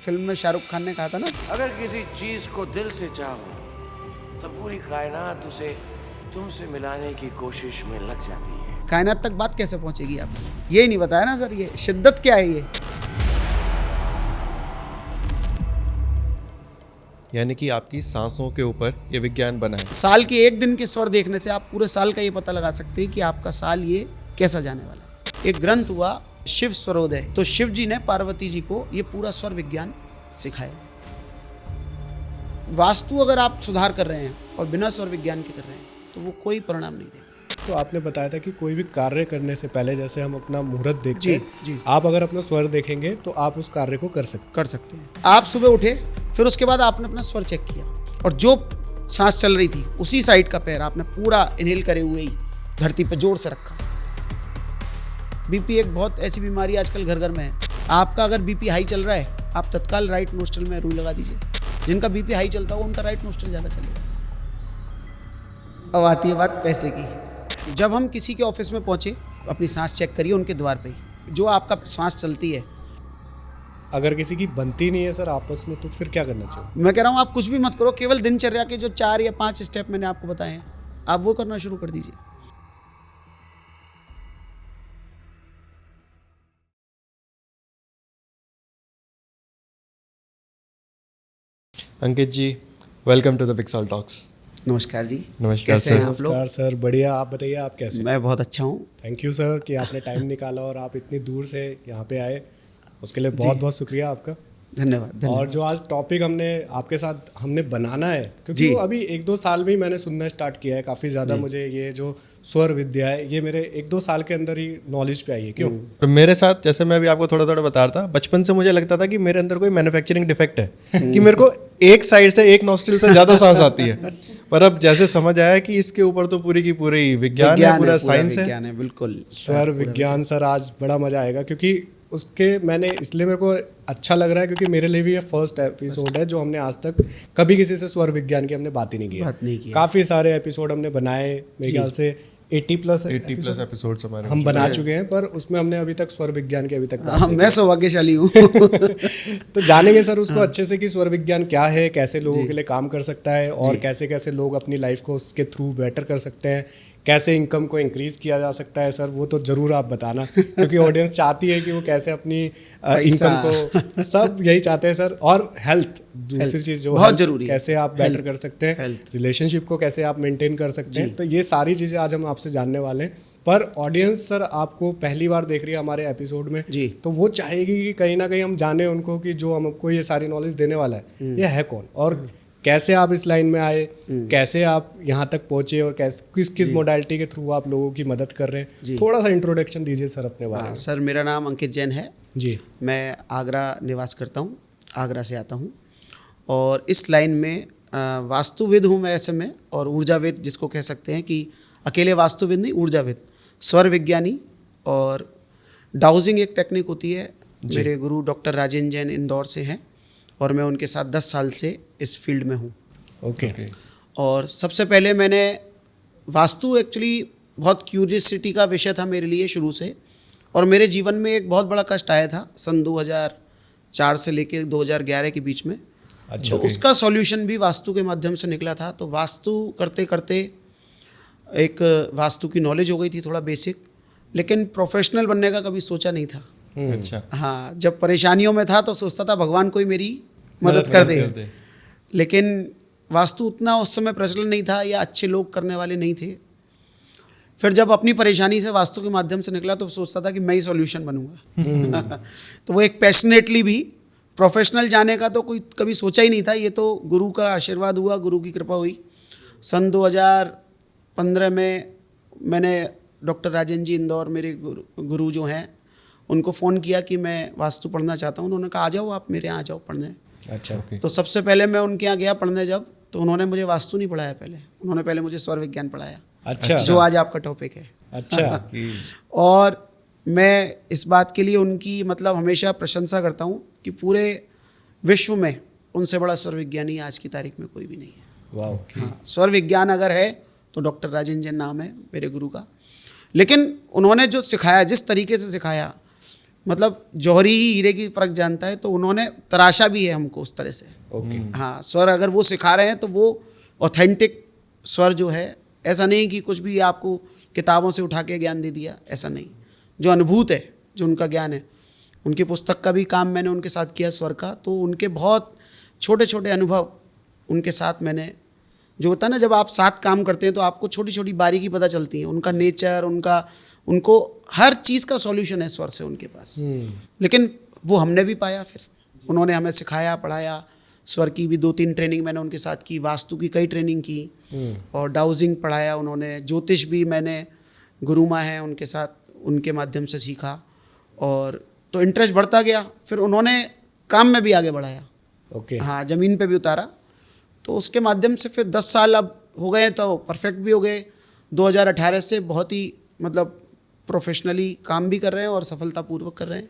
Film में शाहरुख खान ने कहा था ना, अगर किसी चीज को दिल से चाहो तो पूरी कायनात उसे तुमसे मिलाने की कोशिश में लग जाती है। कायनात तक बात कैसे पहुंचेगी आपकी, ये नहीं बताया ना सर। ये शिद्दत क्या है ये? यानी कि आपकी सांसों के ऊपर ये विज्ञान बना है। साल के एक दिन के स्वर देखने से आप पूरे साल का ये पता लगा सकते हैं कि आपका साल ये कैसा जाने वाला है। एक ग्रंथ हुआ शिव स्वरोदय, तो शिव जी ने पार्वती जी को ये पूरा स्वर विज्ञान सिखाया है। वास्तु अगर आप सुधार कर रहे हैं और बिना स्वर विज्ञान के कर रहे हैं तो वो कोई परिणाम नहीं देगा। तो आपने बताया था कि कोई भी कार्य करने से पहले जैसे हम अपना मुहूर्त देखते जी, हैं, जी। आप अगर अपना स्वर देखेंगे तो आप उस कार्य को कर सकते हैं। आप सुबह उठे, फिर उसके बाद आपने अपना स्वर चेक किया और जो सांस चल रही थी उसी साइड का पैर आपने पूरा इनहेल करे हुए ही धरती पे जोर से रखा। बीपी एक बहुत ऐसी बीमारी आजकल घर घर में है। आपका अगर बीपी हाई चल रहा है, आप तत्काल राइट नोस्ट्रल में रुई लगा दीजिए। जिनका बीपी हाई चलता हो उनका राइट नोस्ट्रल ज़्यादा चलेगा। अब आती है बात पैसे की। जब हम किसी के ऑफिस में पहुंचे, अपनी सांस चेक करिए उनके द्वार पे ही, जो आपका सांस चलती है। अगर किसी की बनती नहीं है सर आपस में, तो फिर क्या करना चाहिए? मैं कह रहा हूँ आप कुछ भी मत करो, केवल दिनचर्या के जो 4 या 5 स्टेप मैंने आपको बताए हैं, आप वो करना शुरू कर दीजिए। Ankit ji, welcome to the pixel talks. नमस्कार जी। नमस्कार कैसे सर। हैं आप लोग? नमस्कार सर, बढ़िया। आप बताइए, आप कैसे? मैं बहुत अच्छा हूँ। थैंक यू सर कि आपने टाइम निकाला और आप इतनी दूर से यहाँ पे आए, उसके लिए बहुत बहुत शुक्रिया आपका। धन्यवाद। और जो आज टॉपिक आपके साथ हमने बनाना है, क्योंकि जी। वो अभी 1-2 साल में ही मैंने सुनना स्टार्ट किया है काफ़ी ज़्यादा। मुझे ये जो स्वर विद्या है, ये मेरे 1-2 साल के अंदर ही नॉलेज पे आई है। क्यों? तो मेरे साथ, जैसे मैं अभी आपको थोड़ा थोड़ा बता रहा था, बचपन से मुझे लगता था कि मेरे अंदर कोई मैन्युफैक्चरिंग डिफेक्ट है कि मेरे को एक साइड से, एक नॉस्ट्रिल से ज़्यादा सांस आती है। पर अब जैसे समझ आया कि इसके ऊपर तो पूरी की पूरी विज्ञान है, पूरा साइंस है। बिल्कुल स्वर विज्ञान सर, आज बड़ा मजा आएगा, क्योंकि उसके मैंने इसलिए मेरे को अच्छा लग रहा है क्योंकि मेरे लिए भी ये फर्स्ट एपिसोड है जो हमने आज तक कभी किसी से स्वर विज्ञान की हमने बात ही नहीं की। काफ़ी सारे एपिसोड हमने बनाए, मेरे ख्याल से 80 प्लस एपिसोड्स हमारे हम बना चुके हैं, पर उसमें हमने अभी तक स्वर विज्ञान की अभी तक बात नहीं मैं सौभाग्यशाली हूँ। तो जानेंगे सर उसको अच्छे से कि स्वर विज्ञान क्या है, कैसे लोगों के लिए काम कर सकता है और कैसे कैसे लोग अपनी लाइफ को उसके थ्रू बेटर कर सकते हैं, कैसे इनकम को इंक्रीज किया जा सकता है। सर वो तो ज़रूर आप बताना, क्योंकि ऑडियंस चाहती है कि वो कैसे अपनी इनकम को, सब यही चाहते हैं सर। और हेल्थ, दूसरी चीज़ जो बहुत जरूरी है, कैसे आप बेटर कर सकते हैं, रिलेशनशिप को कैसे आप मेंटेन कर सकते हैं। तो ये सारी चीज़ें आज हम आपसे जानने वाले हैं। पर ऑडियंस सर आपको पहली बार देख रही है हमारे एपिसोड में जी, तो वो चाहेगी कि कहीं ना कहीं हम जाने उनको कि जो हमको ये सारी नॉलेज देने वाला है ये है कौन, और कैसे आप इस लाइन में आए, कैसे आप यहाँ तक पहुँचे, और कैसे किस मोडालिटी के थ्रू आप लोगों की मदद कर रहे हैं। थोड़ा सा इंट्रोडक्शन दीजिए सर अपने बारे में। सर मेरा नाम अंकित जैन है जी। मैं आगरा निवास करता हूँ, आगरा से आता हूँ और इस लाइन में वास्तुविद हूँ मैं ऐसे में, और ऊर्जाविद जिसको कह सकते हैं कि अकेले वास्तुविद नहीं, ऊर्जाविद, स्वर विज्ञानी। और डाउजिंग एक टेक्निक होती है, मेरे गुरु डॉक्टर राजेंद्र जैन इंदौर से हैं और मैं उनके साथ 10 साल से इस फील्ड में हूँ। ओके। और सबसे पहले मैंने वास्तु, एक्चुअली बहुत क्यूरियसिटी का विषय था मेरे लिए शुरू से, और मेरे जीवन में एक बहुत बड़ा कष्ट आया था सन 2004 से लेकर 2011 के बीच में। अच्छा। तो उसका सॉल्यूशन भी वास्तु के माध्यम से निकला था। तो वास्तु करते करते एक वास्तु की नॉलेज हो गई थी थोड़ा बेसिक, लेकिन प्रोफेशनल बनने का कभी सोचा नहीं था। अच्छा। हाँ, जब परेशानियों में था तो सोचता था भगवान कोई मेरी मदद कर दे, लेकिन वास्तु उतना उस समय प्रचलन नहीं था या अच्छे लोग करने वाले नहीं थे। फिर जब अपनी परेशानी से वास्तु के माध्यम से निकला तो सोचता था कि मैं ही सॉल्यूशन बनूंगा। तो वो एक पैशनेटली भी, प्रोफेशनल जाने का तो कोई कभी सोचा ही नहीं था। ये तो गुरु का आशीर्वाद हुआ, गुरु की कृपा हुई। सन 2015 में मैंने डॉक्टर राजेंद्र जी इंदौर, मेरे गुरु जो हैं, उनको फ़ोन किया कि मैं वास्तु पढ़ना चाहता हूँ। उन्होंने कहा आ जाओ, आप मेरे यहाँ आ जाओ पढ़ने। अच्छा। तो सबसे पहले मैं उनके यहाँ गया पढ़ने जब, तो उन्होंने मुझे वास्तु नहीं पढ़ाया, उन्होंने पहले मुझे स्वर विज्ञान पढ़ाया। अच्छा। जो आज आपका टॉपिक है। अच्छा। और मैं इस बात के लिए उनकी मतलब हमेशा प्रशंसा करता हूँ कि पूरे विश्व में उनसे बड़ा स्वर विज्ञानी आज की तारीख में कोई भी नहीं है। वाह। हाँ, स्वर विज्ञान अगर है तो डॉक्टर राजेंद्र जैन नाम है मेरे गुरु का। लेकिन उन्होंने जो सिखाया, जिस तरीके से सिखाया, मतलब जौहरी ही हीरे की परख जानता है, तो उन्होंने तराशा भी है हमको उस तरह से। ओके। हाँ, स्वर अगर वो सिखा रहे हैं तो वो ऑथेंटिक स्वर जो है, ऐसा नहीं कि कुछ भी आपको किताबों से उठा के ज्ञान दे दिया, ऐसा नहीं। जो अनुभूत है, जो उनका ज्ञान है, उनकी पुस्तक का भी काम मैंने उनके साथ किया स्वर का, तो उनके बहुत छोटे छोटे अनुभव उनके साथ मैंने, जो होता है ना जब आप साथ काम करते हैं तो आपको छोटी छोटी बारीकी पता चलती है, उनका नेचर, उनको हर चीज़ का सॉल्यूशन है स्वर से उनके पास। लेकिन वो हमने भी पाया, फिर उन्होंने हमें सिखाया, पढ़ाया। स्वर की भी 2-3 ट्रेनिंग मैंने उनके साथ की, वास्तु की कई ट्रेनिंग की, और डाउजिंग पढ़ाया उन्होंने। ज्योतिष भी मैंने, गुरुमा है उनके साथ, उनके माध्यम से सीखा, और तो इंटरेस्ट बढ़ता गया। फिर उन्होंने काम में भी आगे बढ़ाया। ओके। हाँ, ज़मीन पे भी उतारा, तो उसके माध्यम से फिर 10 साल अब हो गए, तो परफेक्ट भी हो गए। 2018 से बहुत ही मतलब प्रोफेशनली काम भी कर रहे हैं और सफलतापूर्वक कर रहे हैं।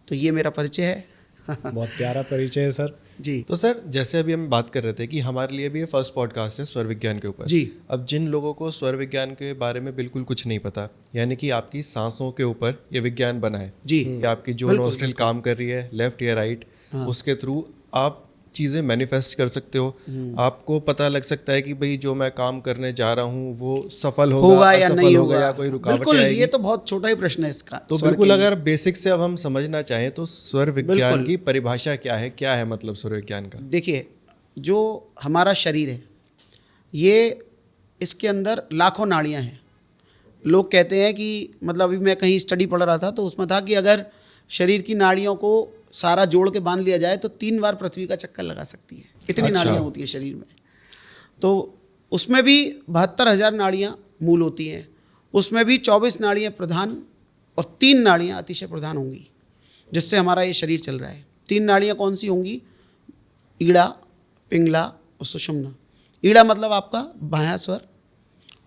तो ये मेरा परिचय है। बहुत प्यारा परिचय है सर। जी। तो सर, जैसे अभी हम बात कर रहे थे कि हमारे लिए भी ये फर्स्ट पॉडकास्ट है स्वर विज्ञान के ऊपर। जी। अब जिन लोगों को स्वर विज्ञान के बारे में बिल्कुल कुछ नहीं पता, यानी कि आपकी सांसों के ऊपर ये विज्ञान बना है जी। कि आपकी जो बिल्कुल, नोस्ट्रिल काम कर रही है, लेफ्ट या राइट, उसके थ्रू आप चीज़ें मैनिफेस्ट कर सकते हो। आपको पता लग सकता है कि भाई जो मैं काम करने जा रहा हूँ वो सफल होगा या असफल नहीं होगा, या कोई रुकावट बिल्कुल। आएगी। ये तो बहुत छोटा ही प्रश्न है इसका। तो स्वर बिल्कुल, के अगर बेसिक से अब हम समझना चाहें तो स्वर विज्ञान बिल्कुल। की परिभाषा क्या है मतलब स्वर विज्ञान का? देखिए, जो हमारा शरीर है, ये इसके अंदर लाखों नाड़ियाँ हैं। लोग कहते हैं कि मतलब अभी मैं कहीं स्टडी पढ़ रहा था तो उसमें था कि अगर शरीर की नाड़ियों को सारा जोड़ के बांध लिया जाए तो 3 बार पृथ्वी का चक्कर लगा सकती है, इतनी अच्छा। नाड़ियाँ होती है शरीर में। तो उसमें भी 72,000 नाड़ियाँ मूल होती हैं, उसमें भी 24 नाड़ियाँ प्रधान और 3 नाड़ियाँ अतिशय प्रधान होंगी, जिससे हमारा ये शरीर चल रहा है। 3 नाड़ियाँ कौन सी होंगी? ईड़ा, पिंगला और सुषुम्ना। ईड़ा मतलब आपका बायां स्वर,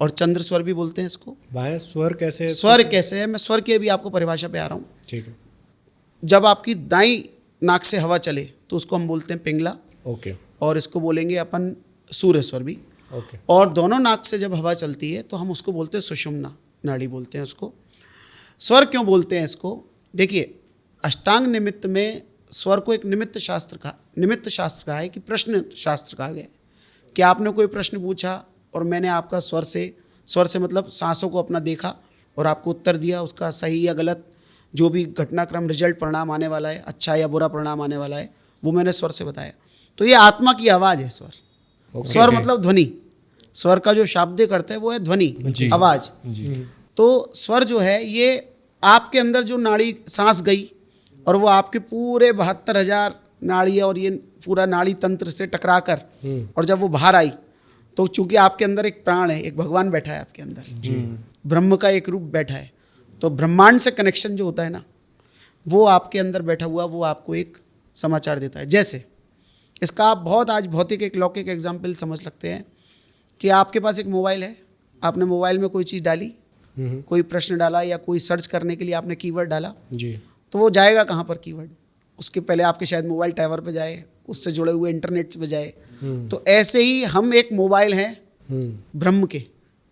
और चंद्र स्वर भी बोलते हैं इसको। बाएं स्वर कैसे है? स्वर कैसे है, मैं स्वर की भी आपको परिभाषा पे आ रहा हूँ। ठीक है। जब आपकी दाईं नाक से हवा चले तो उसको हम बोलते हैं पिंगला, ओके। और इसको बोलेंगे अपन सूर्य स्वर भी। ओके। और दोनों नाक से जब हवा चलती है तो हम उसको बोलते हैं सुषुम्ना नाड़ी बोलते हैं उसको। स्वर क्यों बोलते हैं इसको? देखिए, अष्टांग निमित्त में स्वर को एक निमित्त शास्त्र कहा है, कि प्रश्न शास्त्र कहा गया है। कि आपने कोई प्रश्न पूछा और मैंने आपका स्वर से मतलब सांसों को अपना देखा और आपको उत्तर दिया, उसका सही या गलत जो भी घटनाक्रम, रिजल्ट, परिणाम आने वाला है, अच्छा या बुरा परिणाम आने वाला है, वो मैंने स्वर से बताया। तो ये आत्मा की आवाज़ है स्वर। स्वर मतलब ध्वनि। स्वर का जो शाब्दिक अर्थ है वो है ध्वनि, आवाज़। तो स्वर जो है ये आपके अंदर जो नाड़ी सांस गई और वो आपके पूरे 72,000 नाड़ी और ये पूरा नाड़ी तंत्र से टकरा कर, और जब वो बाहर आई तो चूंकि आपके अंदर एक प्राण है, एक भगवान बैठा है आपके अंदर, ब्रह्म का एक रूप बैठा है, तो ब्रह्मांड से कनेक्शन जो होता है ना, वो आपके अंदर बैठा हुआ वो आपको एक समाचार देता है। जैसे इसका आप बहुत आज भौतिक एक लौकिक एग्जाम्पल समझ सकते हैं कि आपके पास एक मोबाइल है, आपने मोबाइल में कोई चीज़ डाली, कोई प्रश्न डाला या कोई सर्च करने के लिए आपने कीवर्ड डाला, जी। तो वो जाएगा कहाँ पर कीवर्ड? उसके पहले आपके शायद मोबाइल टावर पे जाए, उससे जुड़े हुए इंटरनेट पे जाए। तो ऐसे ही हम एक मोबाइल हैं ब्रह्म के,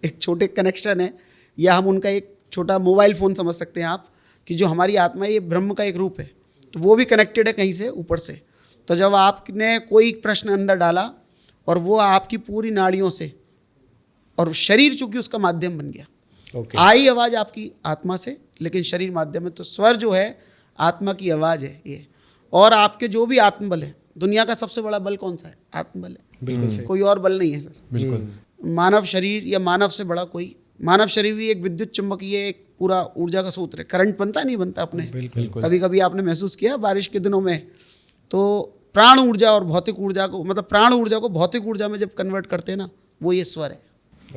एक छोटे कनेक्शन है, या हम उनका एक छोटा मोबाइल फ़ोन समझ सकते हैं आप, कि जो हमारी आत्मा है ये ब्रह्म का एक रूप है, तो वो भी कनेक्टेड है कहीं से ऊपर से। तो जब आपने कोई प्रश्न अंदर डाला और वो आपकी पूरी नाड़ियों से, और शरीर चूंकि उसका माध्यम बन गया, ओके। आई आवाज़ आपकी आत्मा से, लेकिन शरीर माध्यम है। तो स्वर जो है आत्मा की आवाज़ है ये। और आपके जो भी आत्मबल है, दुनिया का सबसे बड़ा बल कौन सा है? आत्मबल है। बिल्कुल सही। कोई और बल नहीं है सर। बिल्कुल। मानव शरीर या मानव से बड़ा कोई, मानव शरीर भी एक विद्युत चुम्बकीय एक पूरा ऊर्जा का सूत्र है। करंट बनता नहीं बनता अपने, बिल्कुल। कभी कभी आपने महसूस किया बारिश के दिनों में, तो प्राण ऊर्जा और भौतिक ऊर्जा को, मतलब प्राण ऊर्जा को भौतिक ऊर्जा में जब कन्वर्ट करते हैं ना, वो ये स्वर है।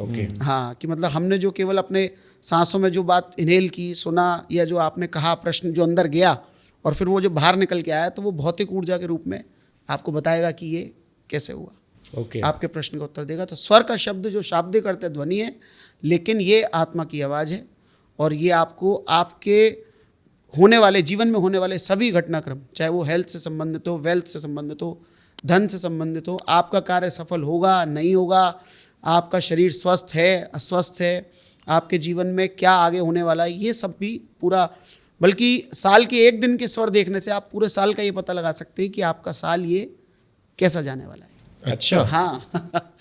ओके। हाँ, कि मतलब हमने जो केवल अपने सांसों में जो बात इनहेल की, सुना, या जो आपने कहा, प्रश्न जो अंदर गया और फिर वो जो बाहर निकल के आया, तो वो भौतिक ऊर्जा के रूप में आपको बताएगा कि ये कैसे हुआ। ओके। आपके प्रश्न का उत्तर देगा। तो स्वर का शब्द जो शाब्दिक अर्थ है ध्वनि है, लेकिन ये आत्मा की आवाज़ है, और ये आपको आपके होने वाले जीवन में होने वाले सभी घटनाक्रम, चाहे वो हेल्थ से संबंधित हो, वेल्थ से संबंधित हो, धन से संबंधित हो, आपका कार्य सफल होगा नहीं होगा, आपका शरीर स्वस्थ है अस्वस्थ है, आपके जीवन में क्या आगे होने वाला है, ये सब भी पूरा बल्कि साल के एक दिन के स्वर देखने से आप पूरे साल का ये पता लगा सकते हैं कि आपका साल ये कैसा जाने वाला है। अच्छा। हाँ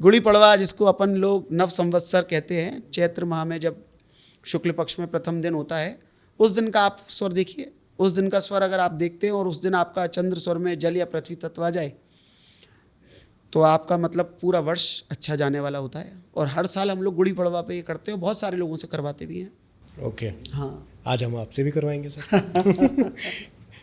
गुड़ी पड़वा जिसको अपन लोग नव संवत्सर कहते हैं, चैत्र माह में जब शुक्ल पक्ष में प्रथम दिन होता है, उस दिन का आप स्वर देखिए। उस दिन का स्वर अगर आप देखते हैं और उस दिन आपका चंद्र स्वर में जल या पृथ्वी तत्व आ जाए तो आपका मतलब पूरा वर्ष अच्छा जाने वाला होता है। और हर साल हम लोग गुड़ी पड़वा पे ये करते हैं, बहुत सारे लोगों से करवाते भी हैं। ओके। हाँ, आज हम आपसे भी करवाएंगे सर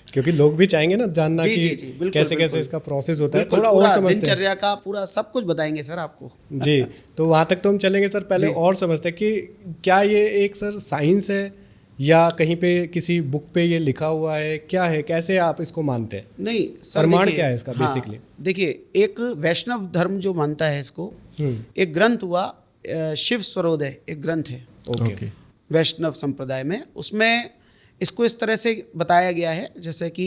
क्योंकि लोग भी चाहेंगे ना जानना जी, कि जी, जी, बिल्कुल, कैसे बिल्कुल। कैसे इसका प्रोसेस होता है, बिल्कुल, थोड़ा और पूरा समझते हैं। दिनचर्या का पूरा सब कुछ बताएंगे सर आपको। जी, तो वहाँ तक तो हम चलेंगे सर। पहले जी। और समझते हैं कि क्या ये एक सर साइंस है या कहीं पे किसी बुक पे ये लिखा हुआ है, क्या है, कैसे आप इसको मानते हैं? नहीं सर, प्रमाण देखिए, क्या है इसका हाँ, बेसिकली? देखिए, एक वैष्णव धर्म जो मानता है इसको, एक ग्रंथ हुआ शिव स्वरोदय, एक ग्रंथ है ओके। वैष्णव संप्रदाय में। उसमें इसको इस तरह से बताया गया है जैसे कि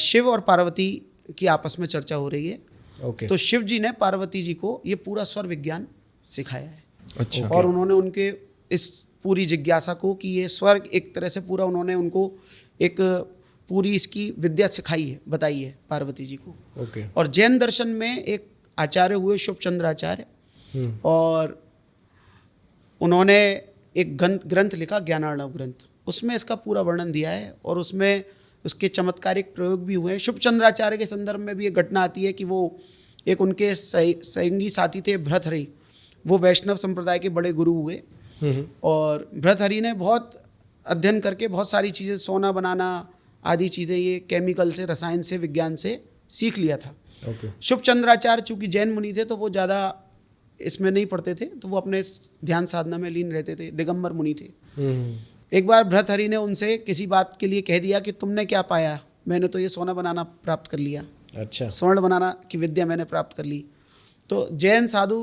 शिव और पार्वती की आपस में चर्चा हो रही है। ओके। तो शिव जी ने पार्वती जी को ये पूरा स्वर विज्ञान सिखाया है। अच्छा। और उन्होंने उनके इस पूरी जिज्ञासा को कि ये स्वर्ग एक तरह से पूरा, उन्होंने उनको एक पूरी इसकी विद्या सिखाई है, बताई है पार्वती जी को। ओके। और जैन दर्शन में एक आचार्य हुए शुभचंद्र आचार्य, और उन्होंने एक ग्रंथ लिखा ज्ञानार्णव ग्रंथ, उसमें इसका पूरा वर्णन दिया है और उसमें उसके चमत्कारिक प्रयोग भी हुए हैं। शुभचंद्राचार्य के संदर्भ में भी एक घटना आती है कि वो एक उनके संगी साथी थे भृतहरि, वो वैष्णव संप्रदाय के बड़े गुरु हुए। और भृतहरि ने बहुत अध्ययन करके बहुत सारी चीज़ें, सोना बनाना आदि चीज़ें, ये केमिकल से, रसायन से, विज्ञान से सीख लिया था। ओके। शुभचंद्राचार्य चूँकि जैन मुनि थे तो वो ज़्यादा इसमें नहीं पढ़ते थे, तो वो अपने ध्यान साधना में लीन रहते थे, दिगंबर मुनि थे। एक बार भृतहरि ने उनसे किसी बात के लिए कह दिया कि तुमने क्या पाया, मैंने तो ये सोना बनाना प्राप्त कर लिया, अच्छा। स्वर्ण बनाना की विद्या मैंने प्राप्त कर ली। तो जैन साधु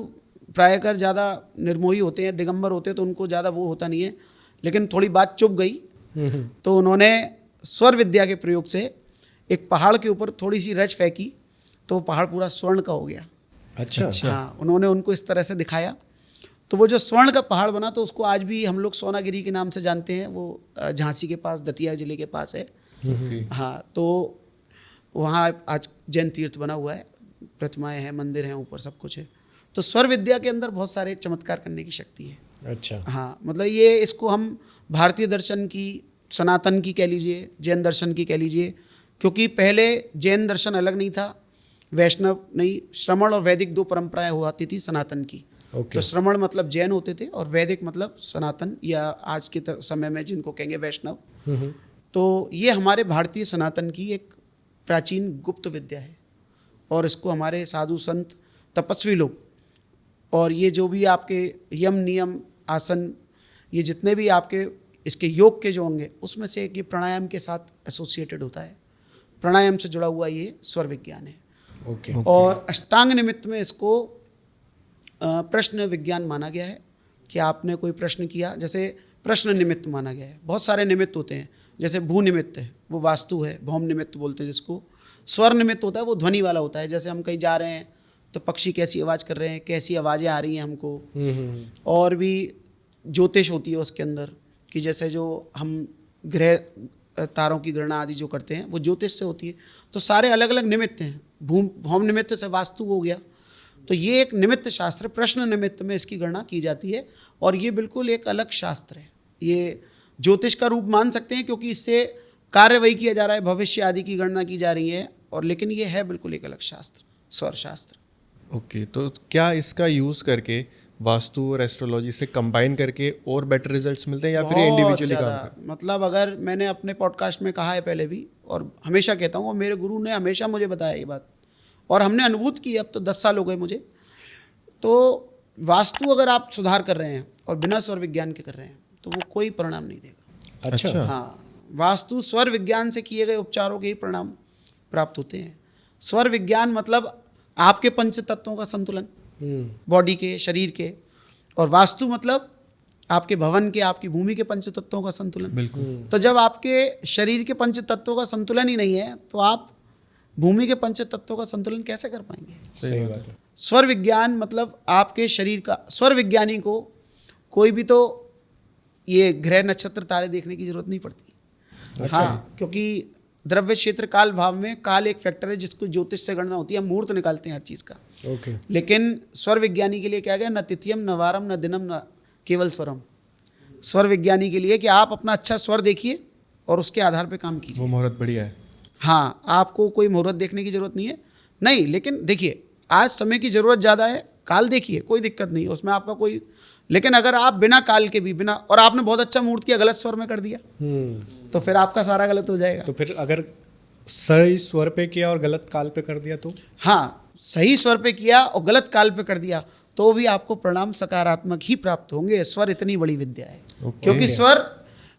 प्रायकर ज़्यादा निर्मोही होते हैं, दिगंबर होते हैं, तो उनको ज़्यादा वो होता नहीं है। लेकिन थोड़ी बात चुप गई तो उन्होंने स्वर विद्या के प्रयोग से एक पहाड़ के ऊपर थोड़ी सी रच फेंकी तो वो पहाड़ पूरा स्वर्ण का हो गया। अच्छा। हाँ, उन्होंने उनको इस तरह से दिखाया तो वो जो स्वर्ण का पहाड़ बना, तो उसको आज भी हम लोग सोनागिरी के नाम से जानते हैं। वो झांसी के पास, दतिया जिले के पास है। हाँ, तो वहाँ आज जैन तीर्थ बना हुआ है, प्रतिमाएं हैं, मंदिर हैं, ऊपर सब कुछ है। तो स्वर विद्या के अंदर बहुत सारे चमत्कार करने की शक्ति है। अच्छा। हाँ, मतलब ये इसको हम भारतीय दर्शन की, सनातन की कह लीजिए, जैन दर्शन की कह लीजिए, क्योंकि पहले जैन दर्शन अलग नहीं था, वैष्णव नहीं, श्रमण और वैदिक दो परंपराएं हुआ थी सनातन की। तो श्रमण मतलब जैन होते थे और वैदिक मतलब सनातन, या आज के समय में जिनको कहेंगे वैष्णव। तो ये हमारे भारतीय सनातन की एक प्राचीन गुप्त विद्या है और इसको हमारे साधु संत, तपस्वी लोग, और ये जो भी आपके यम नियम आसन, ये जितने भी आपके इसके योग के जो होंगे, उसमें से एक ये प्राणायाम के साथ एसोसिएटेड होता है। प्राणायाम से जुड़ा हुआ ये स्वर विज्ञान है। ओके। और अष्टांग निमित्त में इसको प्रश्न विज्ञान माना गया है कि आपने कोई प्रश्न किया, जैसे प्रश्न निमित्त माना गया है। बहुत सारे निमित्त होते हैं, जैसे भू निमित्त है, वो वास्तु है, भौम निमित्त बोलते हैं जिसको। स्वर निमित्त होता है, वो ध्वनि वाला होता है, जैसे हम कहीं जा रहे हैं तो पक्षी कैसी आवाज़ कर रहे हैं, कैसी आवाज़ें आ रही हैं हमको। और भी ज्योतिष होती है उसके अंदर, कि जैसे जो हम ग्रह तारों की गणना आदि जो करते हैं वो ज्योतिष से होती है। तो सारे अलग अलग निमित्त हैं। भौम निमित्त से वास्तु हो गया, तो ये एक निमित्त शास्त्र, प्रश्न निमित्त में इसकी गणना की जाती है। और ये बिल्कुल एक अलग शास्त्र है, ये ज्योतिष का रूप मान सकते हैं, क्योंकि इससे कार्य वही किया जा रहा है, भविष्य आदि की गणना की जा रही है। और लेकिन ये है बिल्कुल एक अलग शास्त्र, स्वर शास्त्र। ओके, तो क्या इसका यूज़ करके वास्तु और एस्ट्रोलॉजी से कंबाइन करके और बेटर रिजल्ट्स मिलते हैं, या फिर इंडिविजुअली काम करते हैं? मतलब अगर मैंने अपने पॉडकास्ट में कहा है पहले भी, और हमेशा कहता हूँ, और मेरे गुरु ने हमेशा मुझे बताया ये बात, और हमने अनुभूत की, अब तो 10 साल हो गए मुझे। तो वास्तु अगर आप सुधार कर रहे हैं और बिना स्वर विज्ञान के कर रहे हैं तो वो कोई परिणाम नहीं देगा। अच्छा। हाँ, वास्तु स्वर विज्ञान से किए गए उपचारों के ही परिणाम प्राप्त होते हैं। स्वर विज्ञान मतलब आपके पंच तत्वों का संतुलन, बॉडी के, शरीर के, और वास्तु मतलब आपके भवन के, आपकी भूमि के पंच तत्वों का संतुलन। बिल्कुल। तो जब आपके शरीर के पंच तत्वों का संतुलन ही नहीं है तो आप भूमि के पंच तत्वों का संतुलन कैसे कर पाएंगे? सही बात है। स्वर विज्ञान मतलब आपके शरीर का, स्वर विज्ञानी को कोई भी तो ये ग्रह नक्षत्र तारे देखने की जरूरत नहीं पड़ती। अच्छा। हाँ, क्योंकि द्रव्य क्षेत्र काल भाव में काल एक फैक्टर है जिसको ज्योतिष से गणना होती है, हम मुहूर्त निकालते हैं हर चीज़ का। ओके। लेकिन स्वर विज्ञानी के लिए क्या गया, न तिथियम न वारम न दिनम न केवल स्वरम। स्वर विज्ञानी के लिए कि आप अपना अच्छा स्वर देखिए और उसके आधार पे काम कीजिए। वो मुहूर्त बढ़िया है। हाँ, आपको कोई मुहूर्त देखने की जरूरत नहीं है, नहीं, लेकिन देखिए आज समय की ज़रूरत ज़्यादा है, काल देखिए, कोई दिक्कत नहीं उसमें आपका कोई। लेकिन अगर आप बिना काल के भी बिना, और आपने बहुत अच्छा मुहूर्त किया गलत स्वर में कर दिया तो फिर आपका सारा गलत हो जाएगा। तो फिर अगर सही स्वर पे किया और गलत काल पे कर दिया तो? हाँ, सही स्वर पे किया और गलत काल पे कर दिया तो भी आपको परिणाम सकारात्मक ही प्राप्त होंगे। स्वर इतनी बड़ी विद्या है। क्योंकि स्वर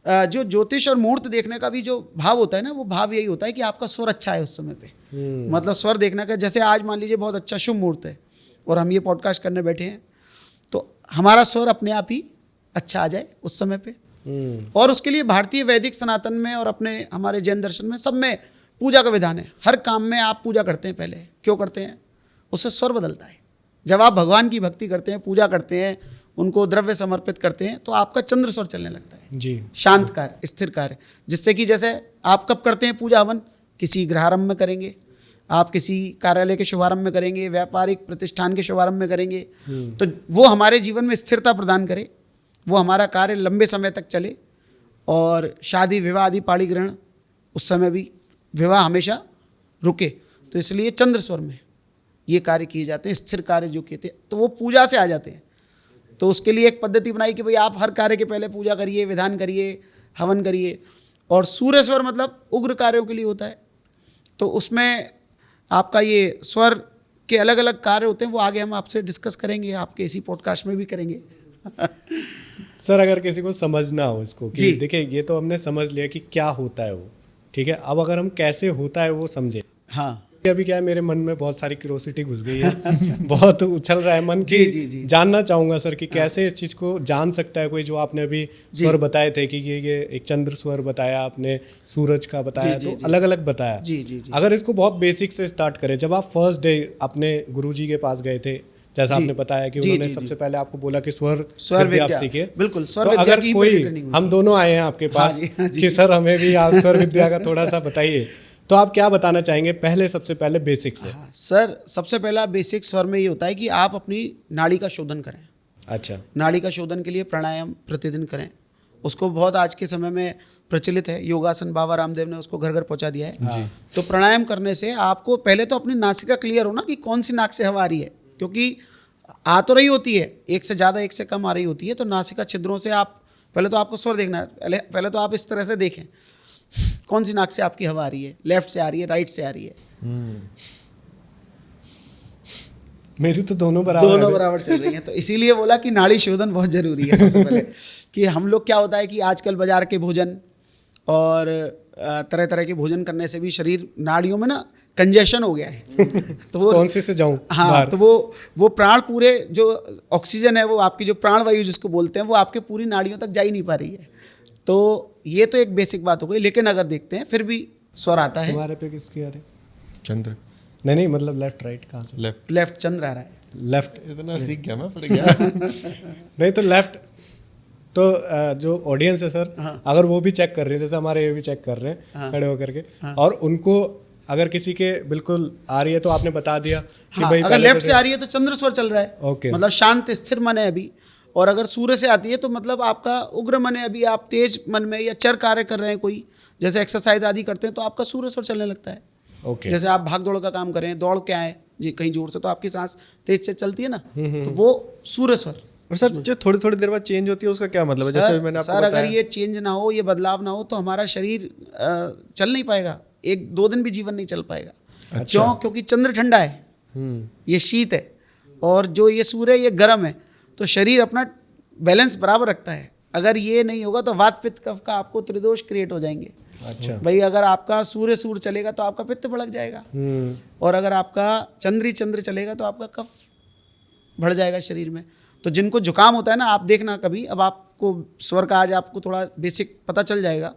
जो ज्योतिष और मुहूर्त देखने का भी जो भाव होता है ना, वो भाव यही होता है कि आपका स्वर अच्छा है उस समय पे। मतलब स्वर देखने का, जैसे आज मान लीजिए बहुत अच्छा शुभ मुहूर्त है और हम ये पॉडकास्ट करने बैठे हैं, तो हमारा स्वर अपने आप ही अच्छा आ जाए उस समय पे। और उसके लिए भारतीय वैदिक सनातन में और अपने हमारे जैन दर्शन में सब में पूजा का विधान है। हर काम में आप पूजा करते हैं, पहले क्यों करते हैं? उससे स्वर बदलता है। जब आप भगवान की भक्ति करते हैं, पूजा करते हैं, उनको द्रव्य समर्पित करते हैं, तो आपका चंद्र स्वर चलने लगता है जी। शांत कार्य, स्थिर कार्य। जिससे कि जैसे आप कब करते हैं पूजा हवन? किसी गृहारंभ में करेंगे, आप किसी कार्यालय के शुभारंभ में करेंगे, व्यापारिक प्रतिष्ठान के शुभारंभ में करेंगे, तो वो हमारे जीवन में स्थिरता प्रदान करे, वो हमारा कार्य लंबे समय तक चले। और शादी विवाह आदि पाणी ग्रहण, उस समय भी विवाह हमेशा रुके। तो इसलिए चंद्र स्वर में ये कार्य किए जाते हैं, स्थिर कार्य जो कहते हैं, तो वो पूजा से आ जाते हैं। तो उसके लिए एक पद्धति बनाई कि भाई आप हर कार्य के पहले पूजा करिए, विधान करिए, हवन करिए। और सूर्य स्वर मतलब उग्र कार्यों के लिए होता है, तो उसमें आपका ये स्वर के अलग अलग कार्य होते हैं, वो आगे हम आपसे डिस्कस करेंगे, आपके इसी पॉडकास्ट में भी करेंगे। सर, अगर किसी को समझना हो इसको कि जी। देखिए ये तो हमने समझ लिया कि क्या होता है वो, ठीक है, अब अगर हम कैसे होता है वो समझे। हाँ, अभी क्या है, मेरे मन में बहुत सारी क्यूरोसिटी घुस गई है बहुत उछल रहा है मन जी, की। जी, जी। जानना चाहूंगा सर कि कैसे इस चीज को जान सकता है कोई, जो आपने अभी स्वर बताए थे कि ये एक चंद्र स्वर बताया आपने, सूरज का बताया, जी, तो जी, जी। अलग अलग बताया। जी, जी, जी। अगर इसको बहुत बेसिक से स्टार्ट करें, जब आप फर्स्ट डे अपने गुरुजी के पास गए थे, जैसा जी। आपने बताया कि जी, उन्होंने जी, जी। सबसे पहले आपको बोला कि स्वर विद्या आप सीखिए। बिल्कुल, स्वर तो विद्या अगर की कोई, बड़ी ट्रेनिंग होती हम है। दोनों आए हैं आपके पास हाँ जी। कि सर हमें भी आप स्वर विद्या का थोड़ा सा बताइए, तो आप क्या बताना चाहेंगे पहले, सबसे पहले बेसिक से? हाँ, सर सबसे पहला बेसिक स्वर में ये होता है कि आप अपनी नाड़ी का शोधन करें। अच्छा। नाड़ी का शोधन के लिए प्राणायाम प्रतिदिन करें। उसको बहुत आज के समय में प्रचलित है, योगासन बाबा रामदेव ने उसको घर घर पहुंचा दिया है। तो प्राणायाम करने से आपको पहले तो अपनी नासिका क्लियर हो ना कि कौन सी नाक से हवा आ रही है, क्योंकि आ तो रही होती है, एक से ज़्यादा एक से कम आ रही होती है। तो नासिका छिद्रों से आप पहले तो आपको स्वर देखना है, पहले तो आप इस तरह से देखें कौन सी नाक से आपकी हवा आ रही है, लेफ्ट से आ रही है, राइट से आ रही है। मेरी तो दोनों बराबर दोनों है। बराबर चल रही हैं। तो इसीलिए बोला कि नाड़ी शोधन बहुत जरूरी है सबसे पहले। कि हम लोग क्या होता है कि आजकल बाजार के भोजन और तरह तरह के भोजन करने से भी शरीर नाड़ियों में ना कंजेशन हो गया है। तो वो कौन सी से जाऊं हाँ बाहर? तो वो प्राण पूरे जो ऑक्सीजन है, वो आपकी जो प्राणवायु जिसको बोलते हैं, वो आपके पूरी नाड़ियों तक जा ही नहीं पा रही है। तो ये तो एक बेसिक बात हो गई। लेकिन अगर देखते हैं फिर भी स्वर आता है। तुम्हारे पे किसकी आ रही? चंद्र। नहीं मतलब लेफ्ट राइट कहाँ से? लेफ्ट। लेफ्ट चंद्र आ रहा है। लेफ्ट। इतना सीख गया मैं, पड़ गया। नहीं तो लेफ्ट। तो जो ऑडियंस है सर, अगर वो भी चेक कर रहे हैं, जैसे हमारे ये भी चेक कर रहे हैं खड़े होकर के, और उनको अगर किसी के बिल्कुल आ रही है तो आपने बता दिया कि हाँ, भाई अगर पहले लेफ्ट तो से आ रही है तो चंद्र स्वर चल रहा है। ओके। मतलब शांत स्थिर मन है अभी। और अगर सूर्य से आती है तो मतलब आपका उग्र मन है, अभी आप तेज मन में या चर कार्य कर रहे हैं, कोई जैसे एक्सरसाइज आदि करते हैं, तो आपका सूर्य स्वर चलने लगता है। ओके। जैसे आप भाग दौड़ का काम करें, दौड़ के आए जी कहीं जोर से, तो आपकी सांस तेज से चलती है ना, तो वो सूर्य स्वर। और सर जो थोड़ी थोड़ी देर बाद चेंज होती है उसका क्या मतलब है? जैसे मैंने आपको सर अगर बताया। ये चेंज ना हो, ये बदलाव ना हो, तो हमारा शरीर चल नहीं पाएगा, 1-2 दिन भी जीवन नहीं चल पाएगा। क्यों? क्योंकि चंद्र ठंडा है, ये शीत है, और जो ये सूर्य ये गर्म है। तो शरीर अपना बैलेंस बराबर रखता है। अगर ये नहीं होगा तो वात पित्त कफ का आपको त्रिदोष क्रिएट हो जाएंगे। अच्छा भाई अगर आपका सूर्य चलेगा तो आपका पित्त भड़क जाएगा, और अगर आपका चंद्र चलेगा तो आपका कफ बढ़ जाएगा शरीर में। तो जिनको जुकाम होता है ना, आप देखना कभी, अब आपको स्वर का आज आपको थोड़ा बेसिक पता चल जाएगा।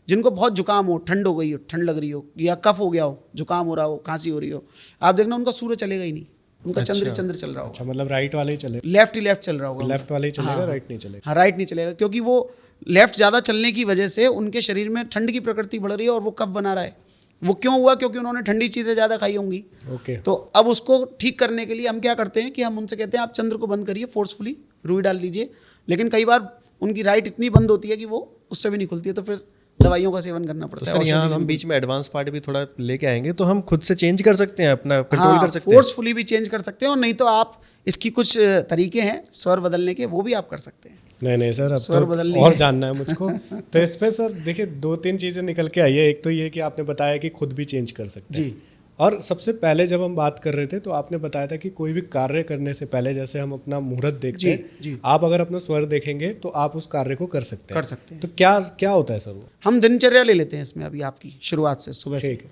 जिनको बहुत जुकाम हो, ठंड हो गई हो, ठंड लग रही हो, या कफ हो गया हो, जुकाम हो रहा हो, खांसी हो रही हो, आप देखना उनका सूर्य चलेगा ही नहीं। उनका चंद्र ही चंद्र चल रहा होगा। अच्छा, मतलब राइट वाले ही चले, लेफ्ट ही लेफ्ट चल रहा होगा, लेफ्ट वाले ही चलेगा, हाँ, राइट नहीं चलेगा। हाँ, राइट नहीं चलेगा, क्योंकि वो लेफ्ट ज़्यादा चलने की वजह से उनके शरीर में ठंड की प्रकृति बढ़ रही है और वो कफ बना रहा है। वो क्यों हुआ? क्योंकि उन्होंने ठंडी चीज़ें ज़्यादा खाई होंगी। ओके, तो अब उसको ठीक करने के लिए हम क्या करते हैं कि हम उनसे कहते हैं आप चंद्र को बंद करिए, फोर्सफुली रुई डाल दीजिए। लेकिन कई बार उनकी राइट इतनी बंद होती है कि वो उससे भी नहीं खुलती है, तो फिर दवाइयों का सेवन करना तो पड़ता है। सर यहाँ हम बीच में एडवांस पार्ट भी थोड़ा लेके आएंगे, तो हम खुद से चेंज कर सकते हैं, अपना कंट्रोल कर सकते हैं। फोर्सफुली भी चेंज कर सकते हैं, और नहीं तो आप इसकी कुछ तरीके हैं स्वर बदलने के, वो भी आप कर सकते हैं। नहीं सर, अब स्वर तो बदलनी और है। जानना है मुझको। तो इस पे सर देखिए 2-3 चीज़ें निकल के आई है। एक तो ये कि आपने बताया कि खुद भी चेंज कर सकते हैं जी। और सबसे पहले जब हम बात कर रहे थे तो आपने बताया था कि कोई भी कार्य करने से पहले जैसे हम अपना मुहूर्त देखते हैं, जी। आप अगर अपना स्वर देखेंगे तो आप उस कार्य को कर सकते हैं। कर सकते हैं। तो क्या क्या होता है सर वो? हम दिनचर्या ले लेते हैं इसमें, अभी आपकी शुरुआत से सुबह से। ठीक है,